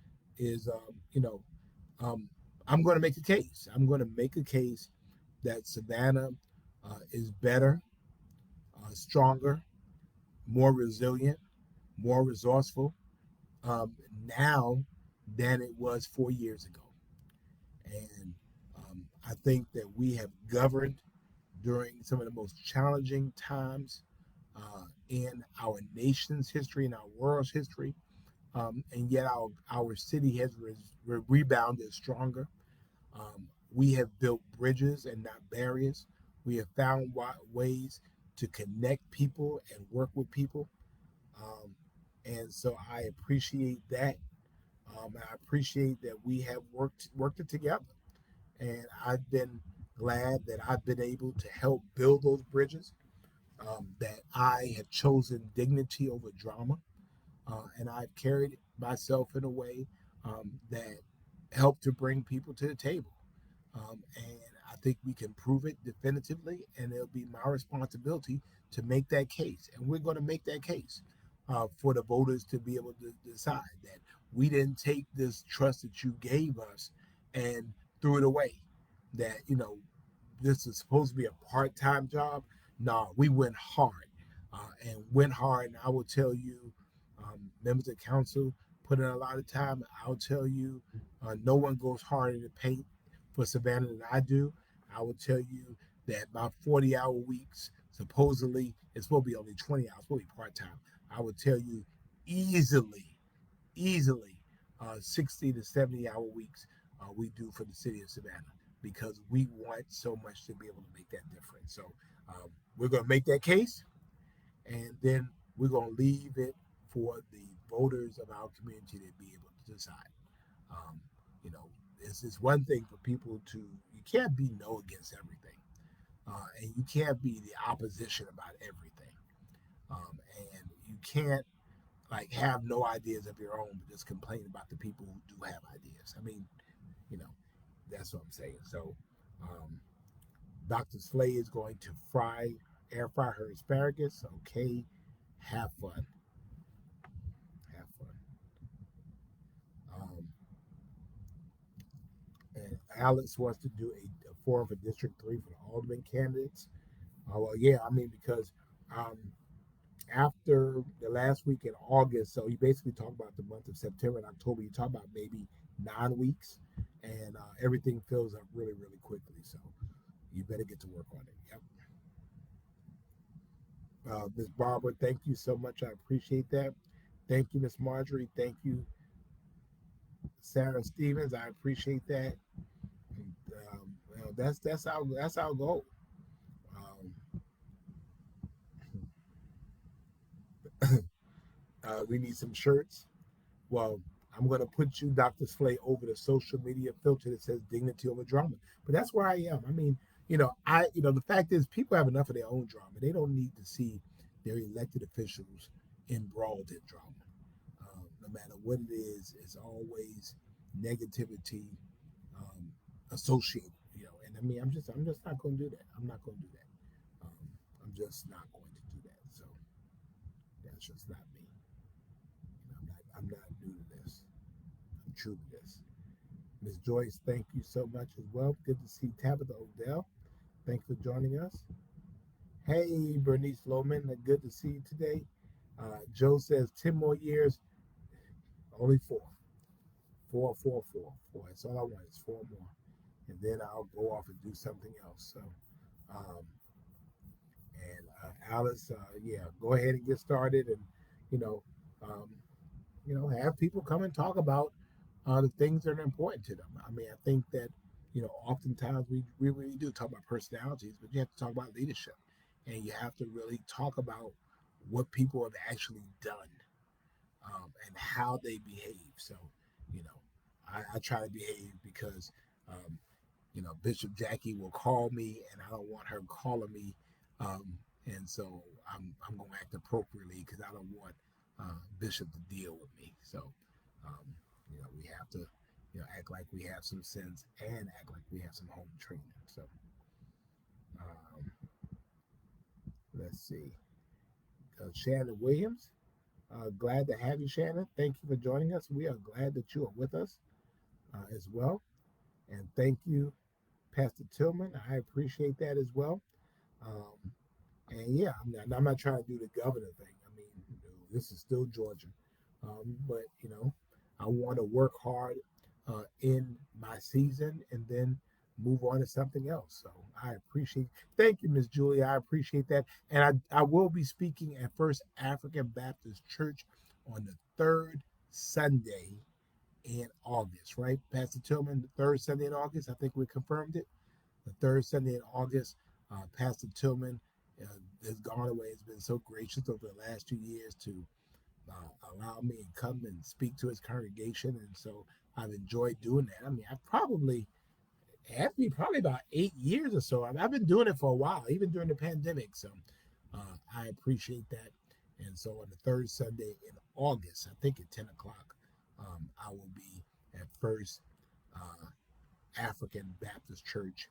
um, I'm going to make a case. I'm going to make a case that Savannah is better, stronger, more resilient, more resourceful um, now than it was 4 years ago. And I think that we have governed during some of the most challenging times in our nation's history, in our world's history. And yet our city has rebounded stronger. We have built bridges and not barriers. We have found ways to connect people and work with people. Um, and so I appreciate that. And I appreciate that we have worked it together. And I've been glad that I've been able to help build those bridges. That I have chosen dignity over drama, and I've carried myself in a way that helped to bring people to the table. And I think we can prove it definitively, and it'll be my responsibility to make that case. And we're going to make that case for the voters to be able to decide that we didn't take this trust that you gave us and threw it away. That, this is supposed to be a part time job. No, we went hard and went hard. And I will tell you, members of council put in a lot of time. I'll tell you, no one goes harder to paint for Savannah than I do. I will tell you that my 40-hour weeks, supposedly, it's supposed to be only 20 hours, supposed to be part time. I would tell you easily 60 to 70-hour weeks we do for the city of Savannah because we want so much to be able to make that difference. So we're going to make that case, and then we're going to leave it for the voters of our community to be able to decide. Um, you know, it's one thing for people to, you can't be no against everything, and you can't be the opposition about everything, and you can't like have no ideas of your own, but just complain about the people who do have ideas. I mean, you know, that's what I'm saying. So, um, Dr. Slay is going to air fry her asparagus. Okay, have fun. Have fun. Um, and Alex wants to do a forum for District 3 for the Alderman candidates. Well, yeah, I mean, because um, after the last week in August, so you basically talk about the month of September and October, you talk about maybe 9 weeks, and everything fills up really, really quickly. So you better get to work on it. Yep. Ms. Barbara, thank you so much. I appreciate that. Thank you, Miss Marjorie. Thank you, Sarah Stevens. I appreciate that. And, that's our goal. We need some shirts. Well, I'm going to put you, Dr. Slay, over the social media filter that says dignity over drama. But that's where I am. I mean, the fact is people have enough of their own drama. They don't need to see their elected officials embroiled in drama. No matter what it is, it's always negativity associated. And I mean, I'm just not going to do that. I'm not going to do that. I'm just not going to do that. So that's just not me. I'm not new to this. I'm true to this. Ms. Joyce, thank you so much as well. Good to see Tabitha Odell. Thanks for joining us. Hey, Bernice Lohman, good to see you today. Joe says 10 more years, only 4. 4, 4, 4, 4. That's all I want is 4 more. And then I'll go off and do something else. So, Alice, go ahead and get started and, have people come and talk about the things that are important to them. I mean, I think that, oftentimes we really do talk about personalities, but you have to talk about leadership. And you have to really talk about what people have actually done and how they behave. So, I try to behave because, Bishop Jackie will call me and I don't want her calling me. And so I'm going to act appropriately because I don't want Bishop to deal with me. So, we have to, act like we have some sense and act like we have some home training. So, let's see. Shannon Williams, glad to have you, Shannon. Thank you for joining us. We are glad that you are with us as well. And thank you, Pastor Tillman. I appreciate that as well. And yeah, I'm not trying to do the governor thing. I mean, this is still Georgia. But, I want to work hard in my season and then move on to something else. So I appreciate. Thank you, Miss Julie. I appreciate that. And I will be speaking at First African Baptist Church on the 3rd Sunday in August, right? Pastor Tillman, the 3rd Sunday in August. I think we confirmed it. The 3rd Sunday in August. Pastor Tillman has gone away. Has been so gracious over the last 2 years to allow me to come and speak to his congregation. And so I've enjoyed doing that. I mean, it had to be probably about 8 years or so. I've been doing it for a while, even during the pandemic. So I appreciate that. And so on the 3rd Sunday in August, I think at 10 o'clock, I will be at First African Baptist Church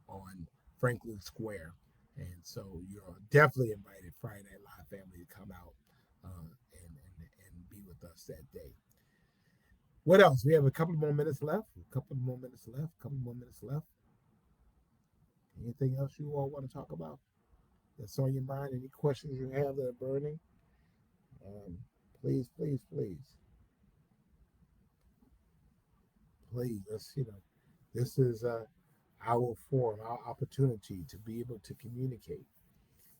on Franklin Square. And so you're definitely invited, Friday Night Live family, to come out and be with us that day. What else? We have a couple more minutes left. Anything else you all want to talk about that's on your mind? Any questions you have that are burning? Please. This is our forum, our opportunity to be able to communicate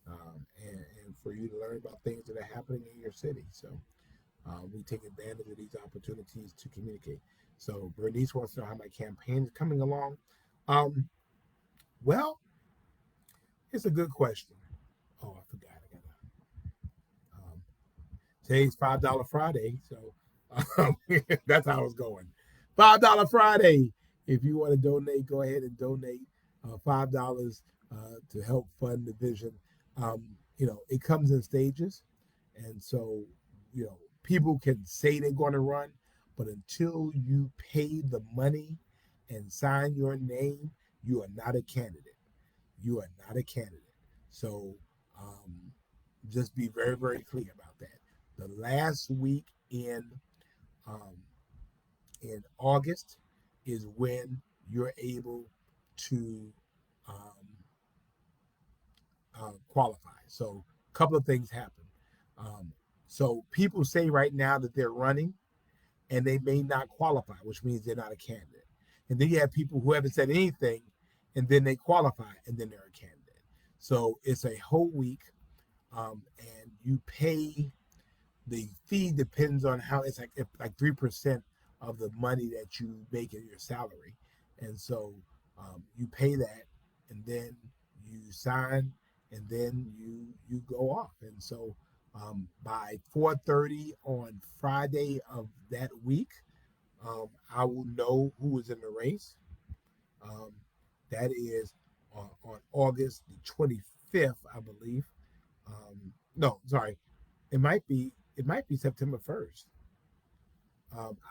and for you to learn about things that are happening in your city. So we take advantage of these opportunities to communicate. So Bernice wants to know how my campaign is coming along. Well, it's a good question. Oh, I forgot. Today's $5 Friday, so that's how it's going. $5 Friday. If you want to donate, go ahead and donate $5 to help fund the vision. It comes in stages, and so people can say they're going to run, but until you pay the money and sign your name, you are not a candidate. You are not a candidate. So just be very, very clear about that. The last week um, in August is when you're able to um, qualify. So a couple of things happen. Um, so people say right now that they're running and they may not qualify, which means they're not a candidate. And then you have people who haven't said anything and then they qualify and then they're a candidate. So it's a whole week, and you pay. The fee depends on how it's like 3% of the money that you make in your salary, and so you pay that, and then you sign, and then you go off. And so by 4:30 on Friday of that week, I will know who is in the race. Um, that is on August the 25th, I believe. No, sorry, it might be September 1st.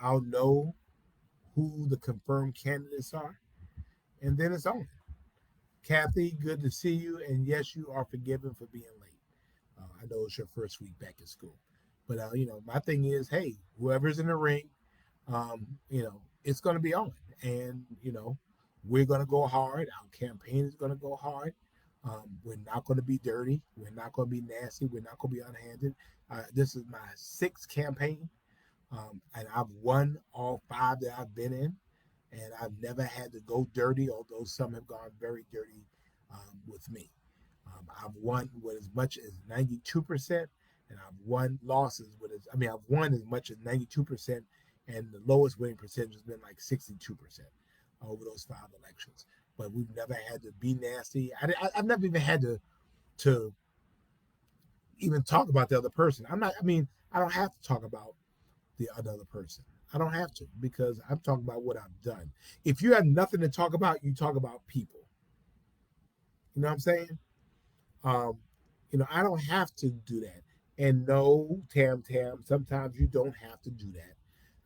I'll know who the confirmed candidates are, and then it's on. Kathy, good to see you, and yes, you are forgiven for being late. I know it's your first week back at school, but my thing is, hey, whoever's in the ring, it's going to be on, and we're going to go hard. Our campaign is going to go hard. We're not going to be dirty. We're not going to be nasty. We're not going to be unhanded. This is my sixth campaign, and I've won all five that I've been in, and I've never had to go dirty, although some have gone very dirty with me. I've won with as much as 92%, and I've won losses with I've won as much as 92%, and the lowest winning percentage has been like 62% over those five elections. But we've never had to be nasty. I've never even had to even talk about the other person. I'm not. I mean, I don't have to talk about the other person. I don't have to because I'm talking about what I've done. If you have nothing to talk about, you talk about people. You know what I'm saying? Um, I don't have to do that. And no, Tam, sometimes you don't have to do that.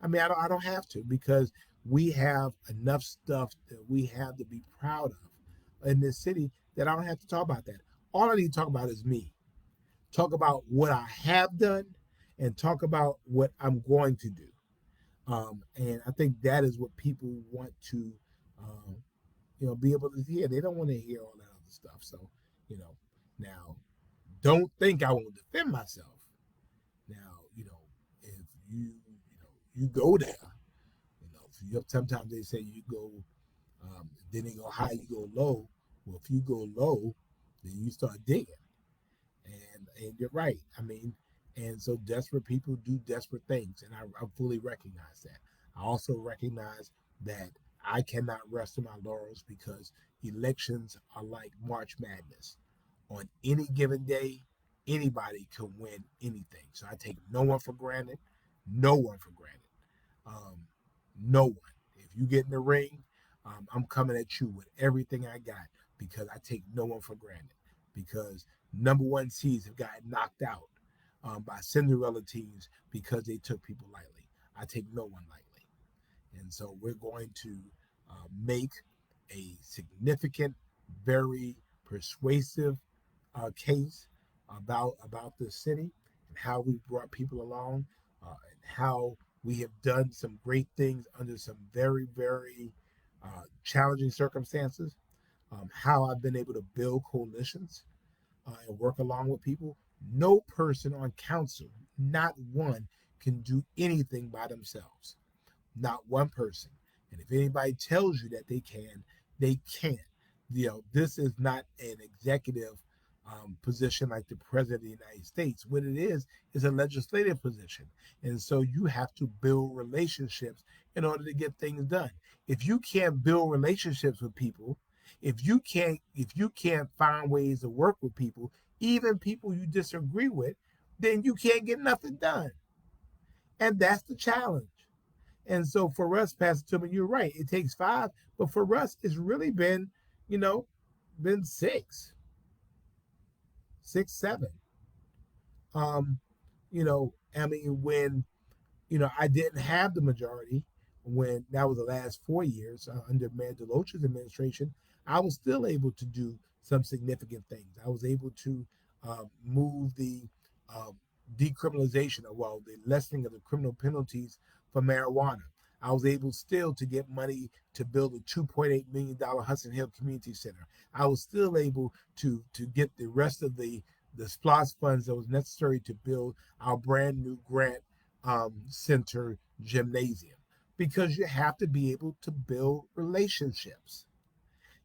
I mean, I don't have to because we have enough stuff that we have to be proud of in this city that I don't have to talk about that. All I need to talk about is me. Talk about what I have done and talk about what I'm going to do. And I think that is what people want to, um, be able to hear. They don't want to hear all that other stuff. So, now don't think I won't defend myself. Now, if you go there, sometimes they say you go, then they go high, you go low. Well, if you go low, then you start digging. And you're right. I mean, and so desperate people do desperate things, and I fully recognize that. I also recognize that I cannot rest on my laurels because elections are like March Madness. On any given day, anybody can win anything. So I take no one for granted. No one for granted. Um, no one. If you get in the ring, I'm coming at you with everything I got because I take no one for granted. Because number one seeds have gotten knocked out by Cinderella teams because they took people lightly. I take no one lightly. And so we're going to make a significant, very persuasive case about the city and how we brought people along, and how we have done some great things under some very, very challenging circumstances. How I've been able to build coalitions and work along with people. No person on council, not one, can do anything by themselves. Not one person. And if anybody tells you that they can't. This is not an executive position like the president of the United States. What it is a legislative position. And so you have to build relationships in order to get things done. If you can't build relationships with people, if you can't find ways to work with people, even people you disagree with, then you can't get nothing done. And that's the challenge. And so for us, Pastor Tillman, you're right. It takes five, but for us, it's really you know, been six, seven. I mean, when I didn't have the majority, when that was the last 4 years under Mayor DeLoach's administration, I was still able to do some significant things. I was able to move the uh, decriminalization, or well, the lessening of the criminal penalties for marijuana. I was able still to get money to build a $2.8 million Hudson Hill Community Center. I was still able to get the rest of the SPLOST funds that was necessary to build our brand new grant center gymnasium, because you have to be able to build relationships,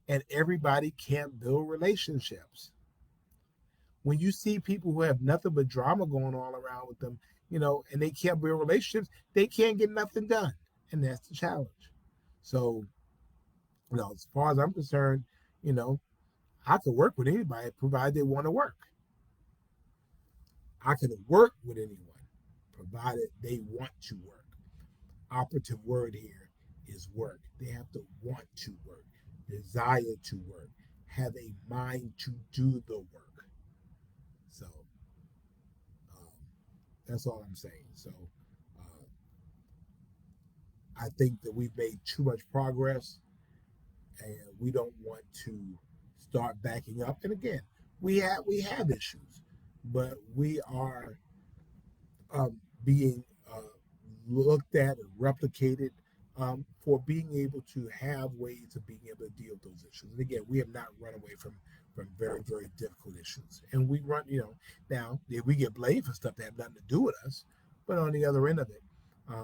and everybody can't build relationships. When you see people who have nothing but drama going on around with them, and they can't build relationships, they can't get nothing done. And that's the challenge. So, as far as I'm concerned, you know, I could work with anybody provided they want to work. I could work with anyone provided they want to work. Operative word here is work. They have to want to work, desire to work, have a mind to do the work. So um, that's all I'm saying. So uh, I think that we've made too much progress, and we don't want to start backing up. And again, we have issues, but we are being looked at and replicated for being able to have ways of being able to deal with those issues. And again, we have not run away from very, very difficult issues. And we run, now we get blamed for stuff that have nothing to do with us, but on the other end of it, I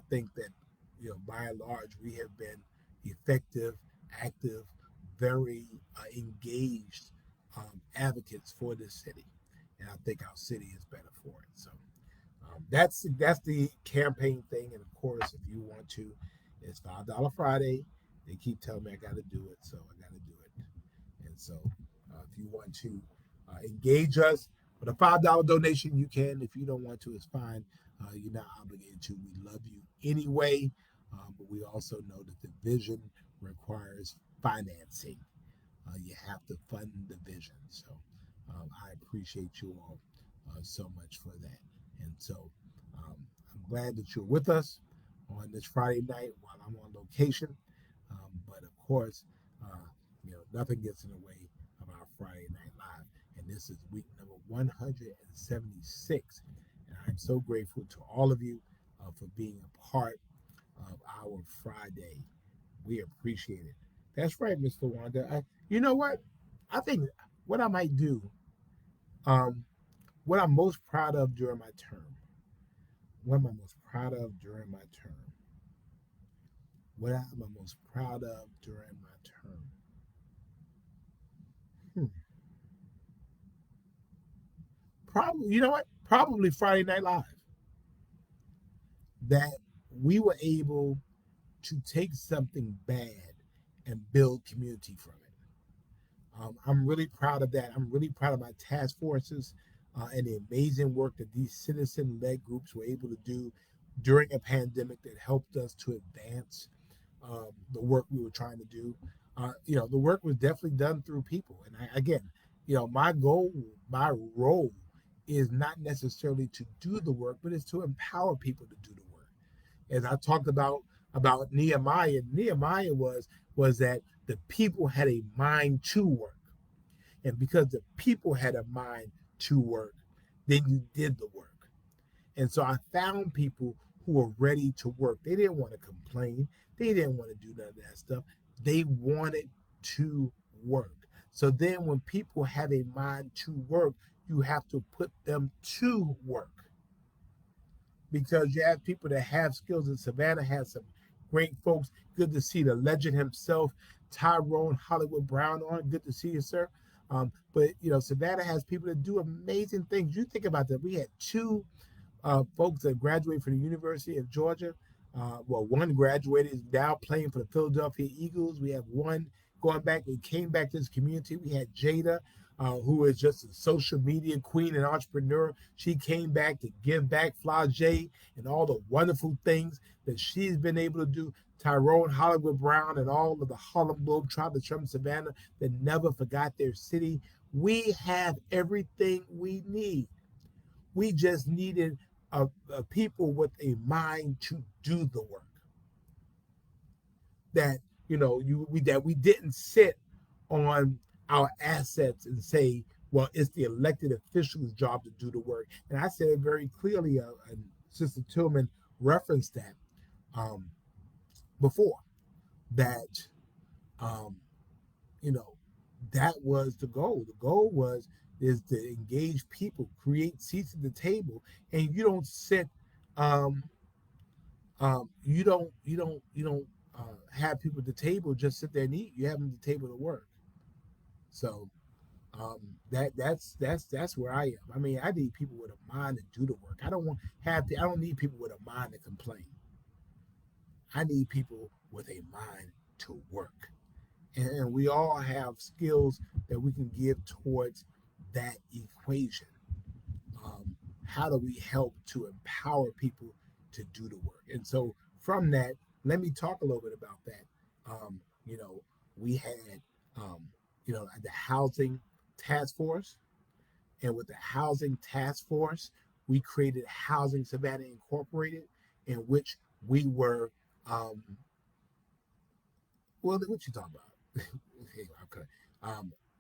think that, by and large, we have been effective, active, very engaged advocates for this city. And I think our city is better for it. So that's the campaign thing. And of course, if you want to, it's $5 Friday. They keep telling me I got to do it, so I got to do it. And so, if you want to engage us with a $5 donation, you can. If you don't want to, it's fine. You're not obligated to. We love you anyway, but we also know that the vision requires financing. You have to fund the vision. So I appreciate you all so much for that. And so I'm glad that you're with us on this Friday night while I'm on location. But of course, nothing gets in the way of our Friday Night Live. And this is week number 176. And I'm so grateful to all of you for being a part of our Friday. We appreciate it. That's right, Mr. Wanda. You know what? I think what I might do, what I'm most proud of during my term. What am I most proud of during my term? What am I most proud of during my term? Probably, you know what? Probably Friday Night Live. That we were able to take something bad and build community from it. I'm really proud of that. I'm really proud of my task forces and the amazing work that these citizen-led groups were able to do during a pandemic that helped us to advance the work we were trying to do. The work was definitely done through people. And again, my goal, my role is not necessarily to do the work, but it's to empower people to do the work. As I talked about Nehemiah, Nehemiah was that the people had a mind to work. And because the people had a mind to work, then you did the work. And so I found people who were ready to work. They didn't want to complain. They didn't want to do none of that stuff. They wanted to work. So then when people have a mind to work, you have to put them to work. Because you have people that have skills, and Savannah has some great folks. Good to see the legend himself, Tyrone Hollywood Brown on. Good to see you, sir. But Savannah has people that do amazing things. You think about that. We had two folks that graduated from the University of Georgia. One graduated, is now playing for the Philadelphia Eagles. We have one going back and came back to this community. We had Jada, who is just a social media queen and entrepreneur. She came back to give back Flagey and all the wonderful things that she's been able to do. Tyrone Hollywood Brown and all of the Harlem Globetrotters from Savannah that never forgot their city. We have everything we need. We just needed a people with a mind to do the work. that that we didn't sit on our assets and say, well, it's the elected official's job to do the work. And I said it very clearly, and Sister Tillman referenced that um, before, that um, you know that was the goal. The goal is to engage people, create seats at the table, and you don't sit. Um, you don't have people at the table just sit there and eat. You have them at the table to work. So that's where I am. I mean, I need people with a mind to do the work. I don't need people with a mind to complain. I need people with a mind to work. And we all have skills that we can give towards that equation. Um, how do we help to empower people to do the work? And so from that, let me talk a little bit about that. Um, you know, we had the housing task force, and with the housing task force, we created Housing Savannah Incorporated, in which we were well, what you talking about? Okay.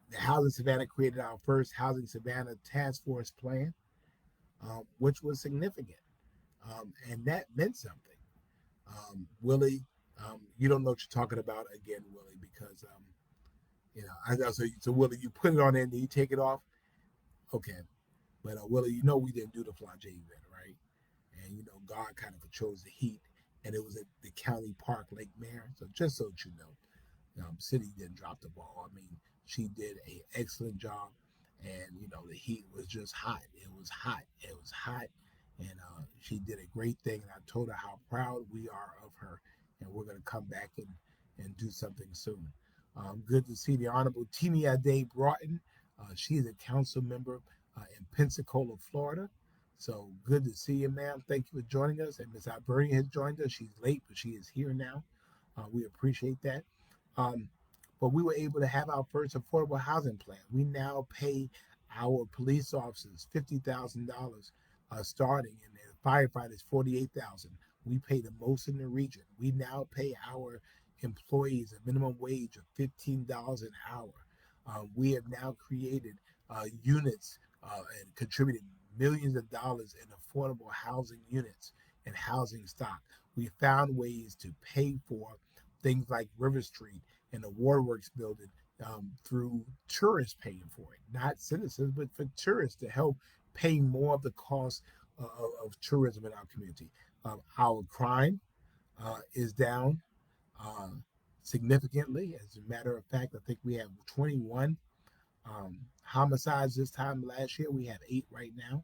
The Housing Savannah created our first Housing Savannah task force plan, which was significant, and that meant something. Willie, you don't know what you're talking about again, Willie, because so Willie, you put it on there and then you take it off. Okay, but Willie, we didn't do the Flagey event, right? And God kind of controls the heat, and it was at the County Park Lake Mare. So just so that you know, City didn't drop the ball. I mean, she did an excellent job, and the heat was just hot. It was hot. It was hot, and she did a great thing. And I told her how proud we are of her, and we're going to come back and do something soon. Good to see the Honorable Tini Ade Broughton. She is a council member in Pensacola, Florida. So good to see you, ma'am. Thank you for joining us. And Ms. Alberti has joined us. She's late, but she is here now. We appreciate that. Um, but we were able to have our first affordable housing plan. We now pay our police officers $50,000 starting, and the firefighters $48,000. We pay the most in the region. We now pay our employees a minimum wage of $15 an hour. We have now created units and contributed millions of dollars in affordable housing units and housing stock. We found ways to pay for things like River Street and the Waterworks building through tourists paying for it, not citizens, but for tourists to help pay more of the cost of tourism in our community. Our crime is down uh, significantly. As a matter of fact, I think we have 21 homicides this time last year. We have 8 right now.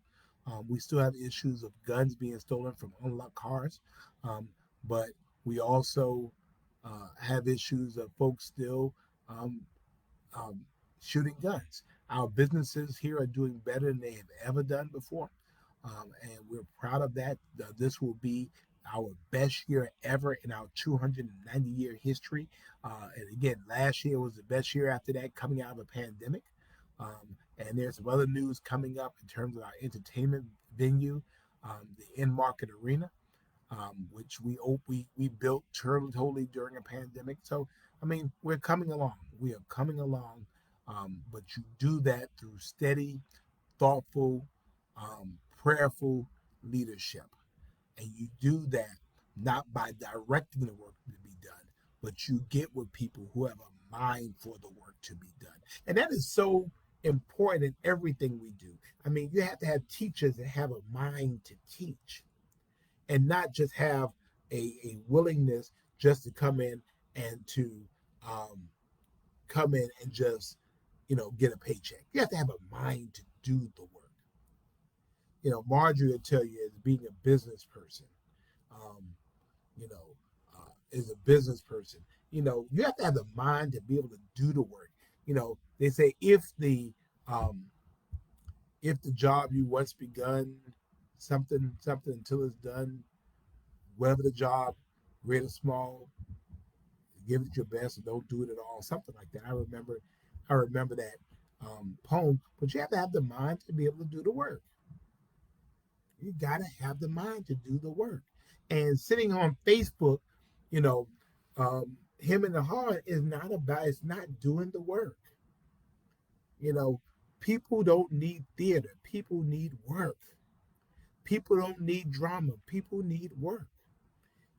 We still have issues of guns being stolen from unlocked cars, but we also have issues of folks still um, um, shooting guns. Our businesses here are doing better than they have ever done before, and we're proud of that. This will be our best year ever in our 290-year history. And again, last year was the best year after that, coming out of a pandemic. And there's some other news coming up in terms of our entertainment venue, the In Market Arena, which we built totally during a pandemic. So I mean, we're coming along. We are coming along, but you do that through steady, thoughtful, prayerful leadership, and you do that not by directing the work to be done, but you get with people who have a mind for the work to be done, and that is so important in everything we do. I mean, you have to have teachers that have a mind to teach and not just have a willingness just to come in and to um, come in and just get a paycheck. You have to have a mind to do the work. Marjorie will tell you, as being a business person, um, you know, as a business person, you have to have the mind to be able to do the work. They say um, if the job you once begun, something until it's done, whatever the job, great or small, give it your best and don't do it at all, something like that. I remember that poem. But you have to have the mind to be able to do the work. You got to have the mind to do the work. And sitting on Facebook, you know, him in the heart is not about, it's not doing the work. You know, people don't need theater. People need work. People don't need drama. People need work.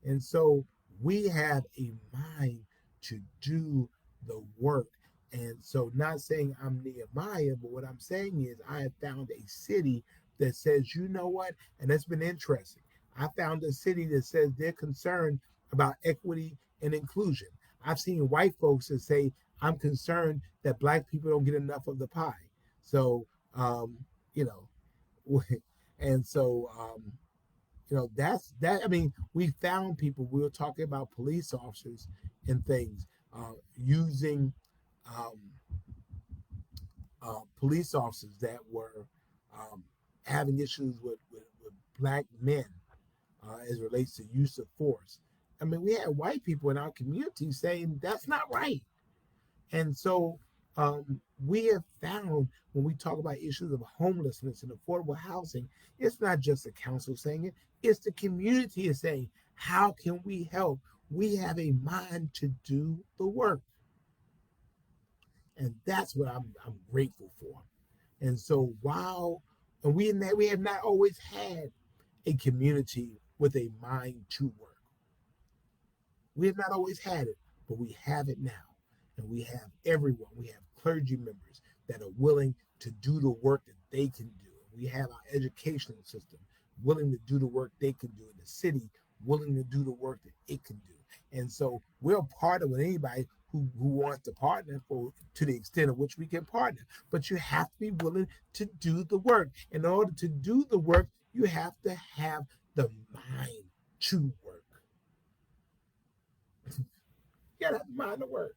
And so we have a mind to do the work. And so, not saying I'm Nehemiah, but what I'm saying is I have found a city that says, you know what? And that's been interesting. I found a city that says they're concerned about equity and inclusion. I've seen white folks that say, I'm concerned that black people don't get enough of the pie. So, you know, and so, that's that. I mean, we found people. We were talking about police officers and things using um, police officers that were having issues with black men as it relates to use of force. I mean, we had white people in our community saying that's not right. And so we have found when we talk about issues of homelessness and affordable housing, it's not just the council saying it, it's the community is saying, how can we help? We have a mind to do the work. And that's what I'm grateful for. And so and we have not always had a community with a mind to work. We have not always had it, but we have it now. And we have everyone. We have clergy members that are willing to do the work that they can do. We have our educational system willing to do the work they can do, in the city willing to do the work that it can do. And so we'll partner with anybody who wants to partner for to the extent of which we can partner. But you have to be willing to do the work. In order to do the work, you have to have the mind to work. You gotta have the mind to work.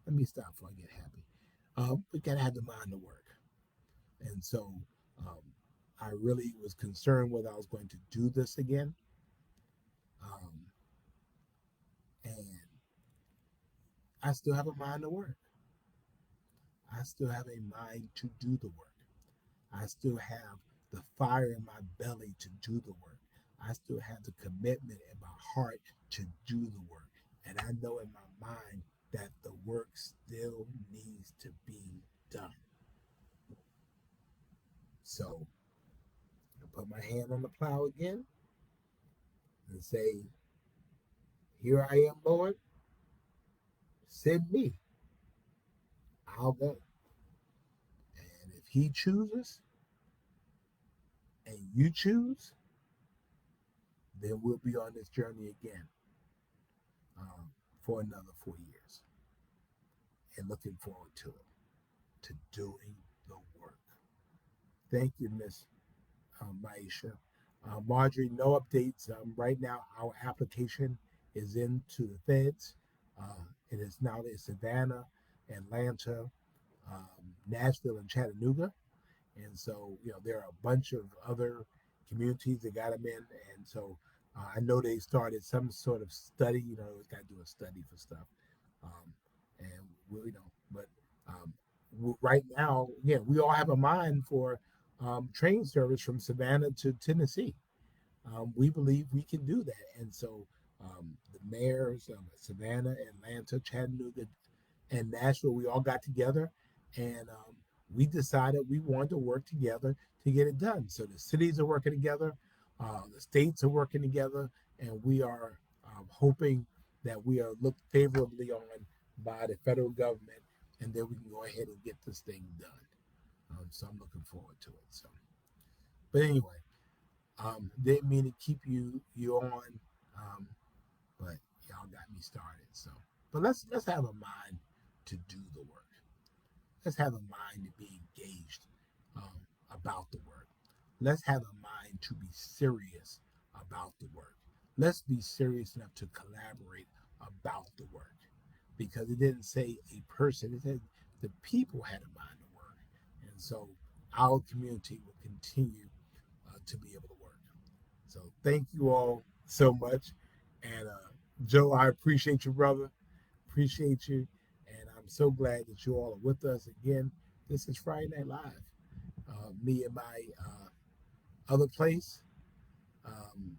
Let me stop before I get happy. We gotta have the mind to work. And so um, I really was concerned whether I was going to do this again. Um, and I still have a mind to work. I still have a mind to do the work. I still have the fire in my belly to do the work. I still have the commitment in my heart to do the work. And I know in my mind that the work still needs to be done. So I put my hand on the plow again and say, here I am, Lord. Send me. I'll go. And if he chooses and you choose, then we'll be on this journey again for another 4 years. And looking forward to it, to doing the work. Thank you, Miss Maisha. Marjorie, no updates. Right now, our application is into the feds. It is now in Savannah, Atlanta, Nashville, and Chattanooga. And so, there are a bunch of other communities that got them in. And so I know they started some sort of study, it's got to do a study for stuff. Um, and, but um, right now, yeah, we all have a mind for train service from Savannah to Tennessee. We believe we can do that. And so the mayors of Savannah, Atlanta, Chattanooga, and Nashville, we all got together and we decided we wanted to work together to get it done. So the cities are working together, the states are working together, and we are hoping that we are looked favorably on by the federal government, and then we can go ahead and get this thing done. So I'm looking forward to it. So, but anyway, didn't mean to keep you on, but y'all got me started. So, but let's have a mind to do the work. Let's have a mind to be engaged about the work. Let's have a mind to be serious about the work. Let's be serious enough to collaborate about the work, because it didn't say a person; it said the people had a mind to work, and so our community will continue to be able to work. So thank you all so much. And Joe, I appreciate you, brother. Appreciate you. And I'm so glad that you all are with us again. This is Friday Night Live. Me and my other place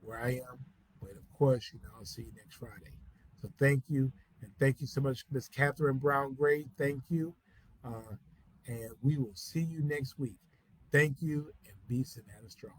where I am. But of course, I'll see you next Friday. So thank you. And thank you so much, Miss Catherine Brown Gray. Thank you. And we will see you next week. Thank you, and be Savannah strong.